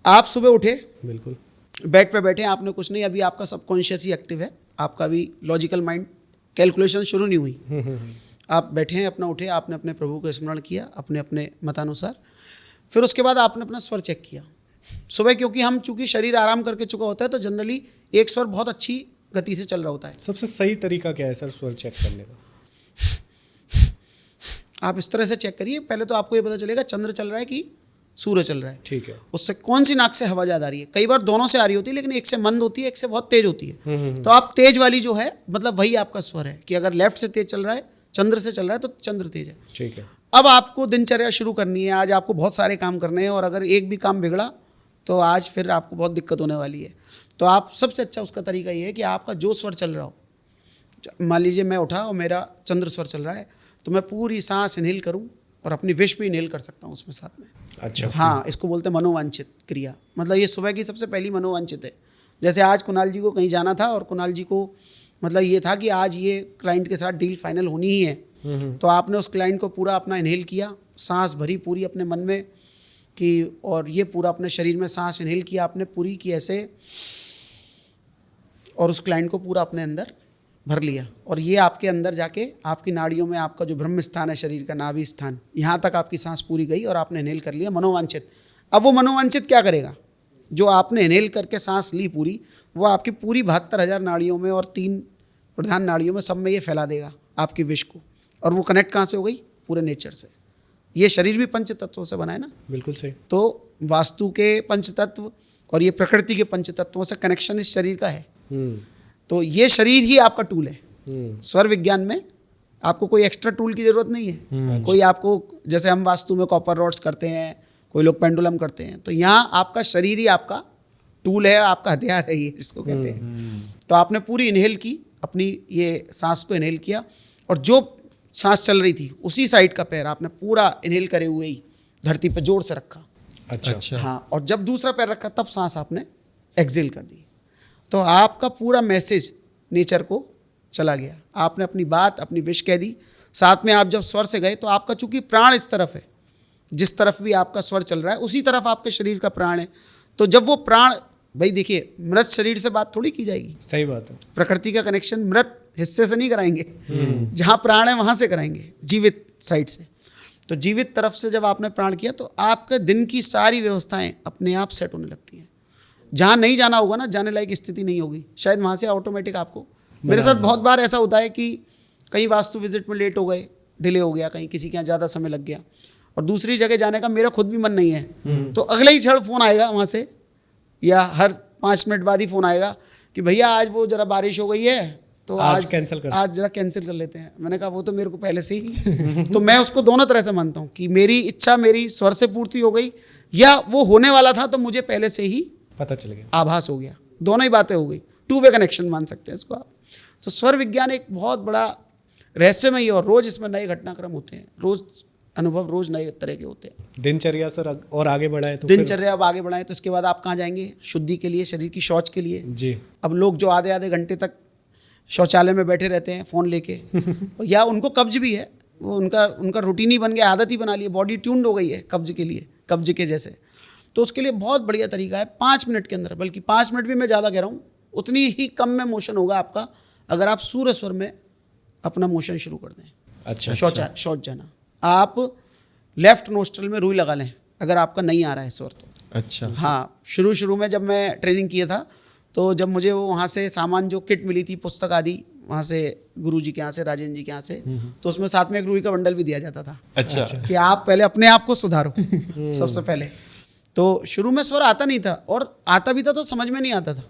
आप सुबह उठे, बिल्कुल। बेड पे बैठे, आपने कुछ नहीं, अभी आपका सबकॉन्शियस ही एक्टिव है, आपका अभी लॉजिकल माइंड कैलकुलेशन शुरू नहीं हुई। आप बैठे हैं, अपना उठे, आपने अपने प्रभु को स्मरण किया अपने अपने मतानुसार। फिर उसके बाद आपने अपना स्वर चेक किया सुबह, क्योंकि हम चूंकि शरीर आराम करके चुका होता है तो जनरली एक स्वर बहुत अच्छी गति से चल रहा होता है। सबसे सही तरीका क्या है सर स्वर चेक करने का? आप इस तरह से चेक करिए, पहले तो आपको ये पता चलेगा चंद्र चल रहा है कि सूर्य चल रहा है। ठीक है, उससे कौन सी नाक से हवा ज़्यादा आ रही है। कई बार दोनों से आ रही होती है, लेकिन एक से मंद होती है, एक से बहुत तेज होती है। तो आप तेज वाली जो है, मतलब वही आपका स्वर है कि अगर लेफ्ट से तेज चल रहा है, चंद्र से चल रहा है, तो चंद्र तेज है। ठीक है। अब आपको दिनचर्या शुरू करनी है, आज आपको बहुत सारे काम करने हैं, और अगर एक भी काम बिगड़ा तो आज फिर आपको बहुत दिक्कत होने वाली है। तो आप सबसे अच्छा उसका तरीका ये है कि आपका जो स्वर चल रहा हो, मान लीजिए मैं उठा और मेरा चंद्र स्वर चल रहा है, तो मैं पूरी सांस इनहेल करूं और अपनी विश भी इनहेल कर सकता हूं उसमें साथ में। अच्छा, हाँ, इसको बोलते हैं मनोवांछित क्रिया। मतलब ये सुबह की सबसे पहली मनोवांछित है। जैसे आज कुणाल जी को कहीं जाना था और कुणाल जी को मतलब ये था कि आज ये क्लाइंट के साथ डील फाइनल होनी ही है, तो आपने उस क्लाइंट को पूरा अपना इनहेल किया, सांस भरी पूरी अपने मन में कि, और ये पूरा अपने शरीर में सांस इनहेल किया आपने पूरी की ऐसे, और उस क्लाइंट को पूरा अपने अंदर भर लिया, और ये आपके अंदर जाके आपकी नाड़ियों में, आपका जो ब्रह्म स्थान है शरीर का, नाभि स्थान, यहाँ तक आपकी सांस पूरी गई और आपने इनहेल कर लिया मनोवांछित। अब वो मनोवांछित क्या करेगा? जो आपने इनहेल करके सांस ली पूरी, वो आपकी पूरी 72,000 नाड़ियों में और 3 प्रधान नाड़ियों में, सब में ये फैला देगा आपकी विश को। और वो कनेक्ट कहाँ से हो गई? पूरे नेचर से। ये शरीर भी पंच तत्वों से बना है ना। बिल्कुल सही। तो वास्तु के पंच तत्व और ये प्रकृति के पंच तत्वों से कनेक्शन इस शरीर का है। तो ये शरीर ही आपका टूल है। स्वर विज्ञान में आपको कोई एक्स्ट्रा टूल की जरूरत नहीं है। कोई आपको, जैसे हम वास्तु में कॉपर रॉड्स करते हैं, कोई लोग पेंडुलम करते हैं, तो यहाँ आपका शरीर ही आपका टूल है, आपका हथियार है ये, जिसको कहते हैं। तो आपने पूरी इनहेल की, अपनी ये सांस को इनहेल किया, और जो सांस चल रही थी उसी साइड का पैर आपने पूरा इनहेल करे हुए ही धरती पे जोर से रखा। अच्छा। हाँ, और जब दूसरा पैर रखा तब सांस आपने एक्सेल कर दी। तो आपका पूरा मैसेज नेचर को चला गया। आपने अपनी बात, अपनी विश कह दी। साथ में आप जब स्वर से गए तो आपका चूंकि प्राण इस तरफ है, जिस तरफ भी आपका स्वर चल रहा है उसी तरफ आपके शरीर का प्राण है। तो जब वो प्राण, भाई देखिए, मृत शरीर से बात थोड़ी की जाएगी। सही बात है। प्रकृति का कनेक्शन मृत हिस्से से नहीं कराएंगे, जहाँ प्राण है वहाँ से कराएंगे, जीवित साइड से। तो जीवित तरफ से जब आपने प्राण किया तो आपके दिन की सारी व्यवस्थाएं अपने आप सेट होने लगती हैं। जहाँ नहीं जाना होगा ना, जाने लायक स्थिति नहीं होगी, शायद वहाँ से ऑटोमेटिक आपको। मेरे साथ बहुत बार ऐसा होता है कि कहीं वास्तु विजिट में लेट हो गए, डिले हो गया, कहीं किसी के यहाँ ज़्यादा समय लग गया, और दूसरी जगह जाने का मेरा खुद भी मन नहीं है, तो अगले ही क्षण फ़ोन आएगा वहाँ से, या हर 5 मिनट बाद ही फ़ोन आएगा कि भैया आज वो ज़रा बारिश हो गई है, तो आज कैंसिल कर, आज जरा कैंसिल कर लेते हैं। मैंने कहा वो तो मेरे को पहले से ही तो मैं उसको दोनों तरह से मानता हूँ कि मेरी इच्छा मेरी स्वर से पूर्ति हो गई, या वो होने वाला था तो मुझे पहले से ही पता चल गया, आभास हो गया। दोनों ही बातें हो गई, 2 वे कनेक्शन मान सकते हैं इसको आप। तो स्वर विज्ञान एक बहुत बड़ा रहस्यमय, और रोज इसमें नए घटनाक्रम होते हैं, रोज अनुभव रोज नए तरह के होते हैं। दिनचर्या सर और आगे बढ़ाए तो दिनचर्या अब आगे बढ़ाएं तो इसके बाद आप कहाँ जाएंगे? शुद्धि के लिए, शरीर की शौच के लिए जी। अब लोग जो आधे आधे घंटे तक शौचालय में बैठे रहते हैं फ़ोन लेके या उनको कब्ज भी है, वो उनका रूटीन ही बन गया, आदत ही बना ली, बॉडी ट्यून्ड हो गई है कब्ज के लिए, कब्ज के जैसे। तो उसके लिए बहुत बढ़िया तरीका है, 5 मिनट के अंदर, बल्कि 5 मिनट भी मैं ज़्यादा कह रहा हूँ, उतनी ही कम में मोशन होगा आपका अगर आप सूर्य स्वर में अपना मोशन शुरू कर दें। अच्छा, शौच जाना, आप लेफ्ट नोस्ट्रल में रुई लगा लें अगर आपका नहीं आ रहा है स्वर तो। अच्छा। हाँ, शुरू में जब मैं ट्रेनिंग किया था तो जब मुझे वो वहाँ से सामान जो किट मिली थी, पुस्तक आदि, वहाँ से गुरुजी के यहाँ से, राजेंद्र जी के यहाँ से, तो उसमें साथ में एक रुई का बंडल भी दिया जाता था। अच्छा। कि आप पहले अपने आप को सुधारो सबसे पहले। तो शुरू में स्वर आता नहीं था, और आता भी था तो समझ में नहीं आता था।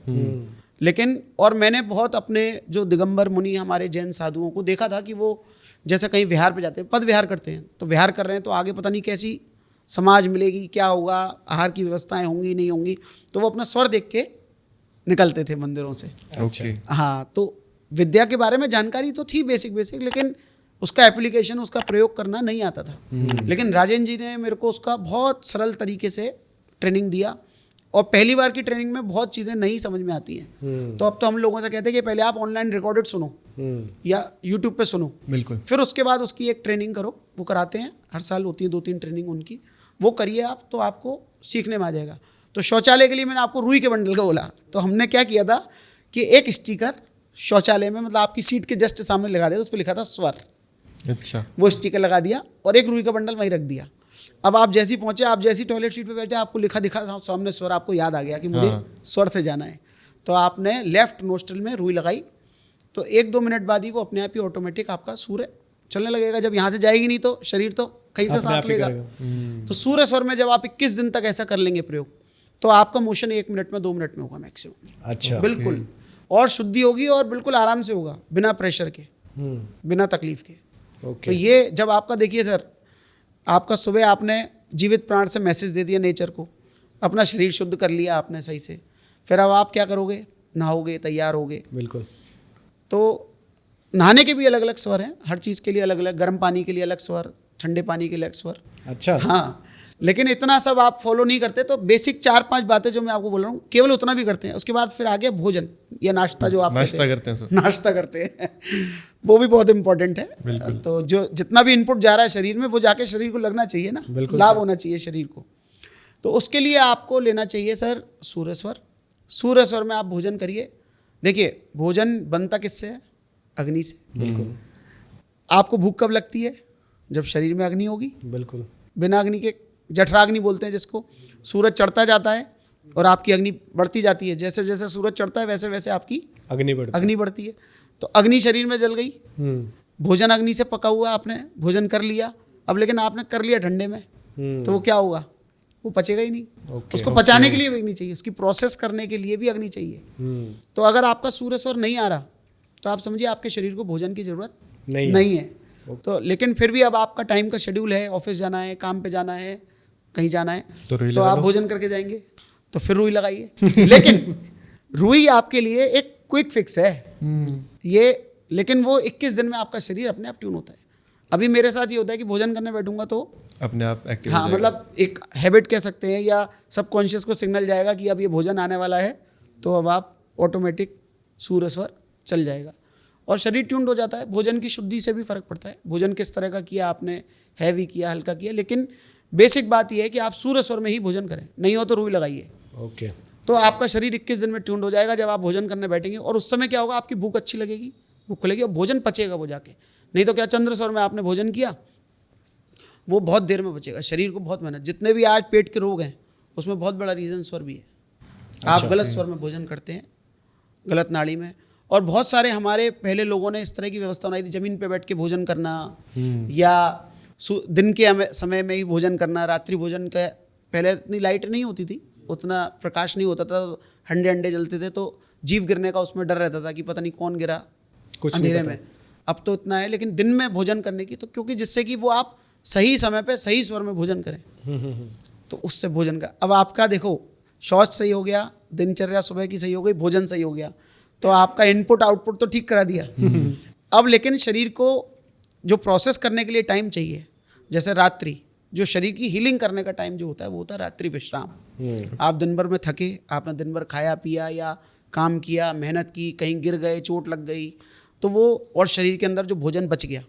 लेकिन और मैंने बहुत अपने जो दिगंबर मुनि हमारे जैन साधुओं को देखा था कि वो जैसे कहीं विहार पे जाते हैं, पद विहार करते हैं, तो विहार कर रहे हैं तो आगे पता नहीं कैसी समाज मिलेगी, क्या होगा, आहार की व्यवस्थाएं होंगी नहीं होंगी, तो वो अपना स्वर देख के निकलते थे मंदिरों से। ओके। हाँ, तो विद्या के बारे में जानकारी तो थी बेसिक, लेकिन उसका एप्लीकेशन, उसका प्रयोग करना नहीं आता था। लेकिन राजेंद्र जी ने मेरे को उसका बहुत सरल तरीके से ट्रेनिंग दिया, और पहली बार की ट्रेनिंग में बहुत चीज़ें नहीं समझ में आती हैं। तो अब तो हम लोगों से कहते हैं कि पहले आप ऑनलाइन रिकॉर्डेड सुनो या यूट्यूब पे सुनो, बिल्कुल। फिर उसके बाद उसकी एक ट्रेनिंग करो। वो कराते हैं, हर साल होती है 2-3 ट्रेनिंग उनकी, वो करिए आप, तो आपको सीखने में आ जाएगा। तो शौचालय के लिए मैंने आपको रुई के बंडल का बोला, तो हमने क्या किया था कि एक स्टिकर शौचालय में, मतलब आपकी सीट के जस्ट सामने लगा दिया, उस पर लिखा था स्वर। अच्छा। वो स्टिकर लगा दिया और एक रुई का बंडल वहीं रख दिया। अब आप जैसी पहुंचे, आप जैसी टॉयलेट सीट पे बैठे, आपको लिखा दिखा सामने स्वर, आपको याद आ गया कि मुझे स्वर से जाना है। तो आपने लेफ्ट नोस्ट्रल में रुई लगाई, तो 1-2 मिनट बाद ही वो अपने आप ही ऑटोमेटिक आपका सूर्य चलने लगेगा। जब यहाँ से जाएगी नहीं तो शरीर तो कहीं से सांस लेगा। तो सूर्य स्वर में जब आप 21 दिन तक ऐसा कर लेंगे प्रयोग, तो आपका मोशन 1 मिनट में 2 मिनट में होगा मैक्सिमम। अच्छा। बिल्कुल, और शुद्धि होगी और बिल्कुल आराम से होगा, बिना प्रेशर के, बिना तकलीफ के। तो ये जब आपका, देखिए सर, आपका सुबह आपने जीवित प्राण से मैसेज दे दिया नेचर को, अपना शरीर शुद्ध कर लिया आपने सही से, फिर अब आप क्या करोगे, नहाओगे, तैयार होगे। बिल्कुल। तो नहाने के भी अलग अलग स्वर हैं, हर चीज़ के लिए अलग अलग, गर्म पानी के लिए अलग स्वर, ठंडे पानी के लिए अलग स्वर। अच्छा। हाँ, लेकिन इतना सब आप फॉलो नहीं करते, तो बेसिक 4-5 बातें जो मैं आपको बोल रहा हूँ, केवल उतना भी करते हैं। उसके बाद फिर आगे भोजन या नाश्ता, जो आप नाश्ता करते हैं, नाश्ता करते हैं वो भी बहुत इंपॉर्टेंट है। तो जो जितना भी इनपुट जा रहा है शरीर में, वो जाके शरीर को लगना चाहिए ना, लाभ होना चाहिए शरीर को। तो उसके लिए आपको लेना चाहिए सर सूर्य स्वर। सूर्य स्वर में आप भोजन करिए। देखिए, भोजन बनता किससे है? अग्नि से। बिल्कुल। आपको भूख कब लगती है? जब शरीर में अग्नि होगी। बिल्कुल। बिना अग्नि के, जठराग्नि बोलते हैं जिसको, सूरज चढ़ता जाता है और आपकी अग्नि बढ़ती जाती है। जैसे जैसे सूरज चढ़ता है वैसे वैसे आपकी अग्नि बढ़ती है। तो अग्नि शरीर में जल गई, भोजन अग्नि से पका हुआ, आपने भोजन कर लिया। अब लेकिन आपने कर लिया ठंडे में, तो वो क्या होगा? वो पचेगा ही नहीं। उसको पचाने के लिए भी अग्नि चाहिए, उसकी प्रोसेस करने के लिए भी अग्नि चाहिए। तो अगर आपका सूर्य स्वर नहीं आ रहा, तो आप समझिए आपके शरीर को भोजन की जरूरत नहीं है। तो लेकिन फिर भी अब आपका टाइम का शेड्यूल है, ऑफिस जाना है, काम पे जाना है, कहीं जाना है, तो आप भोजन करके जाएंगे, तो फिर रुई लगाइए। लेकिन रुई आपके लिए एक क्विक फिक्स है ये, लेकिन वो 21 दिन में आपका शरीर अपने आप ट्यून होता है। अभी मेरे साथ ये होता है कि भोजन करने बैठूंगा तो अपने आप एक्टिव, हाँ, मतलब एक हैबिट कह सकते हैं, या सबकॉन्शियस को सिग्नल जाएगा कि अब ये भोजन आने वाला है, तो अब आप ऑटोमेटिक सूर्य स्वर चल जाएगा और शरीर ट्यून्ड हो जाता है। भोजन की शुद्धि से भी फर्क पड़ता है, भोजन किस तरह का किया आपने, हैवी किया, हल्का किया। लेकिन बेसिक बात यह है कि आप सूर्य स्वर में ही भोजन करें, नहीं हो तो रुई लगाइए। ओके। तो आपका शरीर 21 दिन में ट्यून्ड हो जाएगा जब आप भोजन करने बैठेंगे। और उस समय क्या होगा, आपकी भूख अच्छी लगेगी, भूख खुलेगी और भोजन पचेगा वो जाके। नहीं तो क्या, चंद्र स्वर में आपने भोजन किया, वो बहुत देर में बचेगा, शरीर को बहुत मेहनत। जितने भी आज पेट के रोग हैं उसमें बहुत बड़ा रीज़न स्वर भी है। आप गलत स्वर में भोजन करते हैं, गलत नाड़ी में। और बहुत सारे हमारे पहले लोगों ने इस तरह की व्यवस्था बनाई थी, ज़मीन पे बैठ के भोजन करना, या दिन के समय में ही भोजन करना। रात्रि भोजन का, पहले इतनी लाइट नहीं होती थी, उतना प्रकाश नहीं होता था, अंडे जलते थे, तो जीव गिरने का उसमें डर रहता था कि पता नहीं कौन गिरा अंधेरे में। अब तो इतना है, लेकिन दिन में भोजन करने की, तो क्योंकि जिससे कि वो आप सही समय पे सही स्वर में भोजन करें, तो उससे भोजन का, अब आपका देखो, शौच सही हो गया, दिनचर्या सुबह की सही हो गई, भोजन सही हो गया, तो आपका इनपुट आउटपुट तो ठीक करा दिया। अब लेकिन शरीर को जो प्रोसेस करने के लिए टाइम चाहिए, जैसे रात्रि, जो शरीर की हीलिंग करने का टाइम जो होता है, वो होता है रात्रि विश्राम। आप दिन भर में थके, आपने दिन भर खाया पिया या काम किया, मेहनत की, कहीं गिर गए, चोट लग गई, तो वो, और शरीर के अंदर जो भोजन बच गया,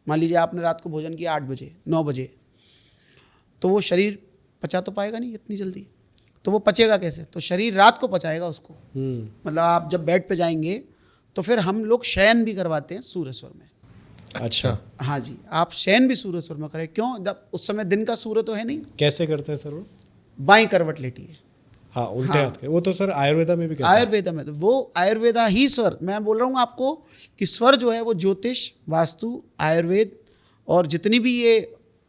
मान लीजिए आपने रात को भोजन किया 8 बजे 9 बजे, तो वो शरीर पचा तो पाएगा नहीं इतनी जल्दी, तो वो पचेगा कैसे? तो शरीर रात को पचाएगा उसको। मतलब आप जब बेड पे जाएंगे तो फिर हम लोग शयन भी करवाते हैं सूर्य स्वर में। अच्छा। हाँ जी, आप शयन भी सूर्य स्वर में करें। क्यों? जब उस समय दिन का सूर्य तो है नहीं। कैसे करते हैं सर वो? बाईं करवट लेटिए, हाँ उल्टे हाथ के, वो तो सर आयुर्वेदा में भी कहते हैं। आयुर्वेदा में तो वो आयुर्वेदा ही स्वर, मैं बोल रहा हूँ आपको कि स्वर जो है वो ज्योतिष, वास्तु, आयुर्वेद और जितनी भी ये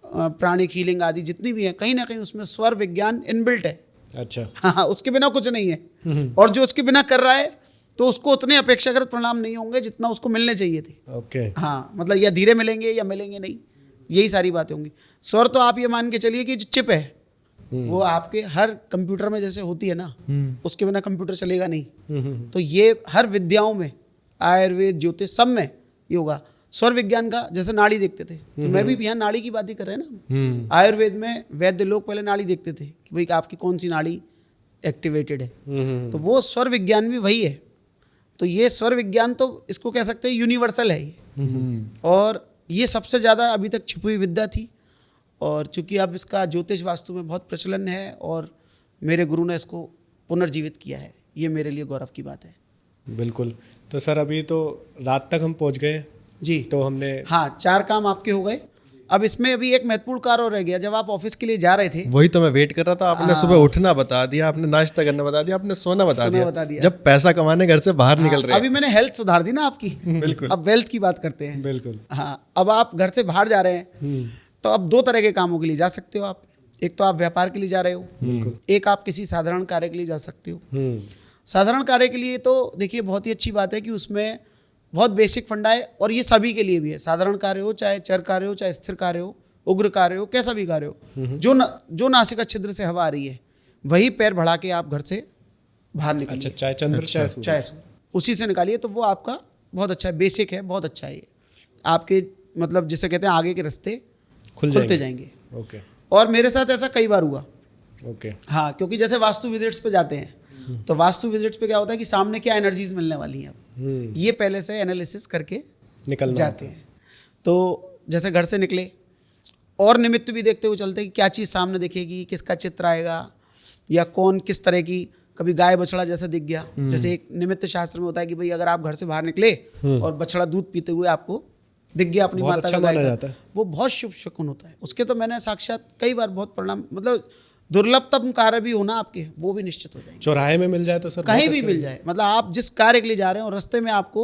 प्राणिक हीलिंग आदि जितनी भी है, कहीं ना कहीं उसमें स्वर विज्ञान इनबिल्ट है। अच्छा। हाँ, उसके बिना कुछ नहीं है। और जो उसके बिना कर रहा है तो उसको उतने अपेक्षाकृत परिणाम नहीं होंगे जितना उसको मिलने चाहिए थे। ओके। हाँ, मतलब या धीरे मिलेंगे या मिलेंगे नहीं, यही सारी बातें होंगी। स्वर तो आप ये मान के चलिए कि जो चिप है वो आपके हर कंप्यूटर में जैसे होती है ना, उसके बिना कंप्यूटर चलेगा नहीं। तो ये हर विद्याओं में, आयुर्वेद, ज्योतिष, सब में ये होगा। स्वर विज्ञान का जैसे नाड़ी देखते थे, तो मैं भी यहाँ नाड़ी की बात ही कर रहे हैं ना। आयुर्वेद में वैद्य लोग पहले नाड़ी देखते थे कि भाई आपकी कौन सी नाड़ी एक्टिवेटेड है, तो वो स्वर विज्ञान भी वही है। तो ये स्वर विज्ञान तो इसको कह सकते हैं यूनिवर्सल है ये, और ये सबसे ज़्यादा अभी तक छिपी हुई विद्या थी। और चूंकि अब इसका ज्योतिष वास्तु में बहुत प्रचलन है और मेरे गुरु ने इसको पुनर्जीवित किया है, ये मेरे लिए गौरव की बात है। बिल्कुल। तो सर अभी तो रात तक हम पहुंच गए जी। तो हमने, हाँ, 4 काम आपके हो गए। अब इसमें अभी एक महत्वपूर्ण कार्य और रह गया। जब आप ऑफिस के लिए जा रहे थे, वही तो मैं वेट कर रहा था। आपने सुबह उठना बता दिया, आपने नाश्ता करना बता दिया, आपने सोना बता दिया। जब पैसा कमाने घर से बाहर निकल रहे हैं। अभी मैंने हेल्थ सुधार दी ना आपकी। बिल्कुल। अब वेल्थ की बात करते हैं। बिल्कुल। हाँ, अब आप घर से बाहर जा रहे हैं तो अब 2 तरह के कामों के लिए जा सकते हो आप। एक तो आप व्यापार के लिए जा रहे हो, एक आप किसी साधारण कार्य के लिए जा सकते हो। साधारण कार्य के लिए तो देखिए बहुत ही अच्छी बात है कि उसमें बहुत बेसिक फंडा है, और ये सभी के लिए भी है। साधारण कार्य हो, चाहे चर कार्य हो, चाहे स्थिर कार्य हो, उग्र कार्य हो, कैसा भी कार्य हो, जो नासिका छिद्र से हवा आ रही है वही पैर बढ़ा के आप घर से बाहर निकलिए। अच्छा, चाहे चंद्र चाहे सूरज। चाहे उसी से निकालिए, तो वो आपका बहुत अच्छा है, बेसिक है, बहुत अच्छा है ये। आपके मतलब जिसे कहते हैं आगे के रास्ते खुलते जाएंगे। ओके। और मेरे साथ ऐसा कई बार हुआ। ओके। हाँ, क्योंकि जैसे वास्तु विजिट्स पे जाते हैं तो वास्तु विजिट्स पे क्या होता है कि सामने क्या एनर्जीज मिलने वाली हैं, अब ये पहले से एनालिसिस करके निकलना जाते हैं। तो जैसे घर से निकले और निमित्त भी देखते हुए चलते हैं कि क्या चीज़ सामने दिखेगी, किसका चित्र आएगा, या कौन किस तरह की, कभी गाय बछड़ा जैसा दिख गया। जैसे एक निमित्त शास्त्र में होता है कि भाई अगर आप घर से बाहर निकले और बछड़ा दूध पीते हुए आपको दिख गया अपनी माता अच्छा का गाय माना का, जाता है। वो बहुत शुभ शकुन होता है। उसके तो मैंने साक्षात कई बार बहुत परिणाम, मतलब दुर्लभतम कार्य भी होना आपके, वो भी निश्चित हो जाएंगे। चौराहे में मिल जाए तो सर कहीं बहुत भी अच्छा मिल जाए, मतलब आप जिस कार्य के लिए जा रहे हो और रास्ते में आपको,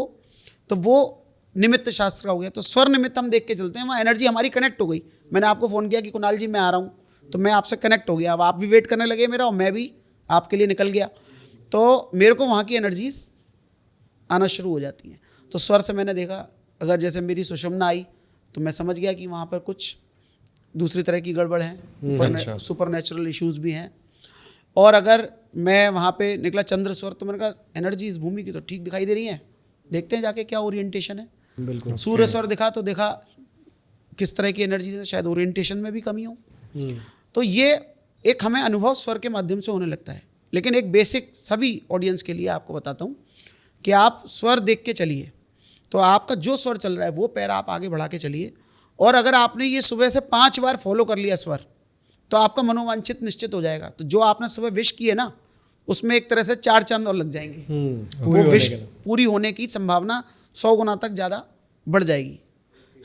तो वो निमित्त शास्त्र का हो गया। तो स्वर निमित्त हम देख के चलते हैं, वहाँ एनर्जी हमारी कनेक्ट हो गई। मैंने आपको फ़ोन किया कि कुणाल जी मैं आ रहा हूँ, तो मैं आपसे कनेक्ट हो गया। अब आप भी वेट करने लगे मेरा, और मैं भी आपके लिए निकल गया, तो मेरे को वहाँ की एनर्जीज आना शुरू हो जाती हैं। तो स्वर से मैंने देखा, अगर जैसे मेरी सुषुम्ना आई तो मैं समझ गया कि वहाँ पर कुछ दूसरी तरह की गड़बड़ है, सुपर नेचुरल इश्यूज भी हैं। और अगर मैं वहाँ पे निकला चंद्र स्वर, तो मैंने कहा एनर्जी इस भूमि की तो ठीक दिखाई दे रही है, देखते हैं जाके क्या ओरिएंटेशन है। बिल्कुल। सूर्य स्वर दिखा तो देखा किस तरह की एनर्जी है, शायद ओरिएंटेशन में भी कमी हो। तो ये एक हमें अनुभव स्वर के माध्यम से होने लगता है। लेकिन एक बेसिक सभी ऑडियंस के लिए आपको बताता हूँ कि आप स्वर देख के चलिए, तो आपका जो स्वर चल रहा है वो पैर आप आगे बढ़ा के चलिए। और अगर आपने ये सुबह से 5 बार फॉलो कर लिया स्वर, तो आपका मनोवांछित निश्चित हो जाएगा। तो जो आपने सुबह विश किए ना, उसमें एक तरह से 4 चांद और लग जाएंगे। वो विश पूरी होने की संभावना 100 गुना तक ज़्यादा बढ़ जाएगी।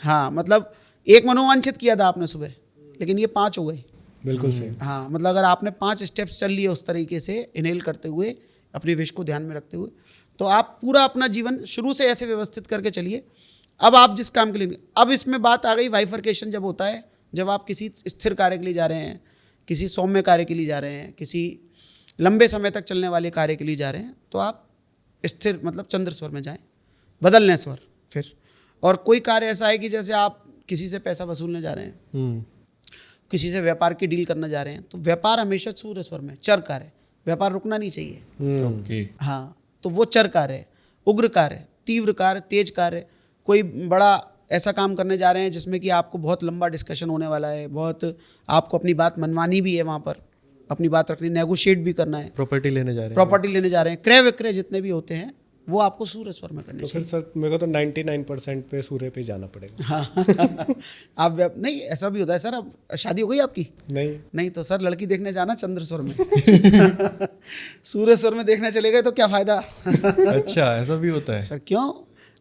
हाँ, मतलब एक मनोवांछित किया था आपने सुबह, लेकिन ये 5 हो गए। बिल्कुल सही। हाँ, मतलब अगर आपने 5 स्टेप्स चल लिए उस तरीके से, इनहेल करते हुए, अपनी विश को ध्यान में रखते हुए, तो आप पूरा अपना जीवन शुरू से ऐसे व्यवस्थित करके चलिए। अब आप जिस काम के लिए, अब इसमें बात आ गई बाइफरकेशन जब होता है, जब आप किसी स्थिर कार्य के लिए जा रहे हैं, किसी सौम्य कार्य के लिए जा रहे हैं, किसी लंबे समय तक चलने वाले कार्य के लिए जा रहे हैं, तो आप स्थिर मतलब चंद्र स्वर में जाएं, बदल लें स्वर फिर। और कोई कार्य ऐसा है कि जैसे आप किसी से पैसा वसूलने जा रहे हैं, किसी से व्यापार की डील करने जा रहे हैं, तो व्यापार हमेशा सूर्य स्वर में, चर कार्य, व्यापार रुकना नहीं चाहिए। हाँ, तो वो चर कार्य है। उग्र कार्य, तीव्र कार्य, तेज कार्य, कोई बड़ा ऐसा काम करने जा रहे हैं जिसमें कि आपको बहुत लंबा डिस्कशन होने वाला है, बहुत आपको अपनी बात मनवानी भी है, वहाँ पर अपनी बात रखनी, नेगोशिएट भी करना है, प्रॉपर्टी लेने जा रहे हैं, प्रॉपर्टी लेने जा रहे हैं, क्रय विक्रय जितने भी होते हैं वो आपको सूर्य स्वर में करने तो चाहिए। फिर सर मेरे को तो 99% पे सूर्य पे जाना पड़ेगा। हाँ आप नहीं, ऐसा भी होता है सर। अब शादी हो गई आपकी? नहीं तो सर लड़की देखने जाना चंद्र स्वर में। सूर्य स्वर में देखने चले गए तो क्या फायदा। अच्छा, ऐसा भी होता है सर क्यों?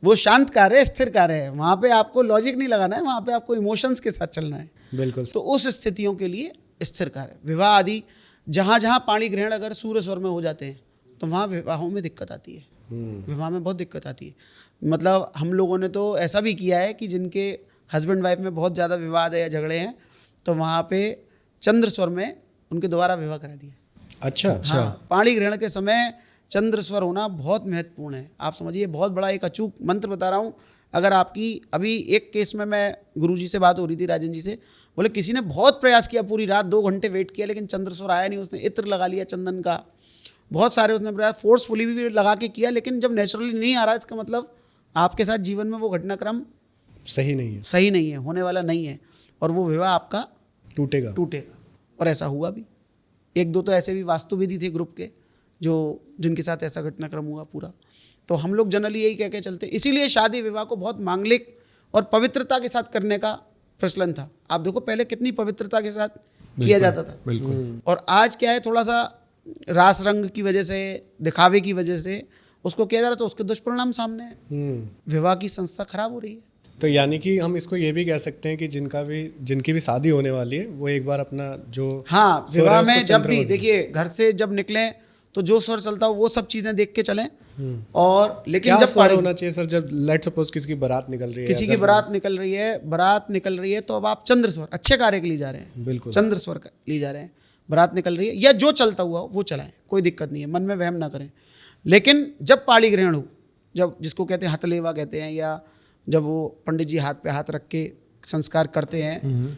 वो शांत कार्य है, स्थिर कार्य है, वहाँ पे आपको लॉजिक नहीं लगाना है, वहाँ पे आपको इमोशंस के साथ चलना है। बिल्कुल। तो उस स्थितियों के लिए स्थिर कार्य, विवाह आदि जहाँ जहाँ पाणी ग्रहण अगर सूर्य स्वर में हो जाते हैं तो वहाँ विवाहों में दिक्कत आती है, विवाह में बहुत दिक्कत आती है। मतलब हम लोगों ने तो ऐसा भी किया है कि जिनके हस्बैंड वाइफ में बहुत ज़्यादा विवाद है या झगड़े हैं तो वहाँ पे चंद्र स्वर में उनके दोबारा विवाह करा दिया। अच्छा। हाँ, पाणी ग्रहण के समय चंद्र स्वर होना बहुत महत्वपूर्ण है। आप समझिए, बहुत बड़ा एक अचूक मंत्र बता रहा हूँ। अगर आपकी अभी एक केस में मैं गुरुजी से बात हो रही थी, राजन जी से, बोले किसी ने बहुत प्रयास किया, पूरी रात 2 घंटे वेट किया लेकिन चंद्र स्वर आया नहीं। उसने इत्र लगा लिया चंदन का, बहुत सारे उसने प्रयास फोर्सफुली भी लगा के किया, लेकिन जब नेचुरली नहीं आ रहा इसका मतलब आपके साथ जीवन में वो घटनाक्रम सही नहीं है, होने वाला नहीं है और वो विवाह आपका टूटेगा। और ऐसा हुआ भी। 1-2 तो ऐसे भी वास्तुविधि थे ग्रुप के जो जिनके साथ ऐसा घटनाक्रम हुआ पूरा। तो हम लोग जनरली यही कह के चलते, इसीलिए शादी विवाह को बहुत मांगलिक और पवित्रता के साथ करने का प्रचलन था। आप देखो पहले कितनी पवित्रता के साथ किया जाता था। बिल्कुल। और आज क्या है, थोड़ा सा रास रंग की वजह से, दिखावे की वजह से उसको किया जा रहा है, तो उसके दुष्परिणाम सामने है। विवाह की संस्था खराब हो रही है। तो यानी कि हम इसको ये भी कह सकते हैं कि जिनकी भी शादी होने वाली है वो एक बार अपना जो हाँ, स्वर है विवाह उसको में जब भी चंद्रवत- देखिए घर से जब निकलें तो जो स्वर चलता हो वो सब चीजें देख के चलें। और लेकिन क्या जब स्वर पाणी होना चाहिए सर, जब लेट सपोज किसी की बारात निकल रही है, किसी की अगर- बारात निकल रही है तो अब आप चंद्र स्वर अच्छे कार्य के लिए जा रहे हैं, बिल्कुल। चंद्र स्वर के लिए जा रहे हैं, बारात निकल रही है या जो चलता हुआ हो वो चलाएं, कोई दिक्कत नहीं है, मन में वहम ना करें। लेकिन जब पाणी ग्रहण हो, जब जिसको कहते हैं हथलेवा कहते हैं, या जब वो पंडित जी हाथ पे हाथ रख के संस्कार करते हैं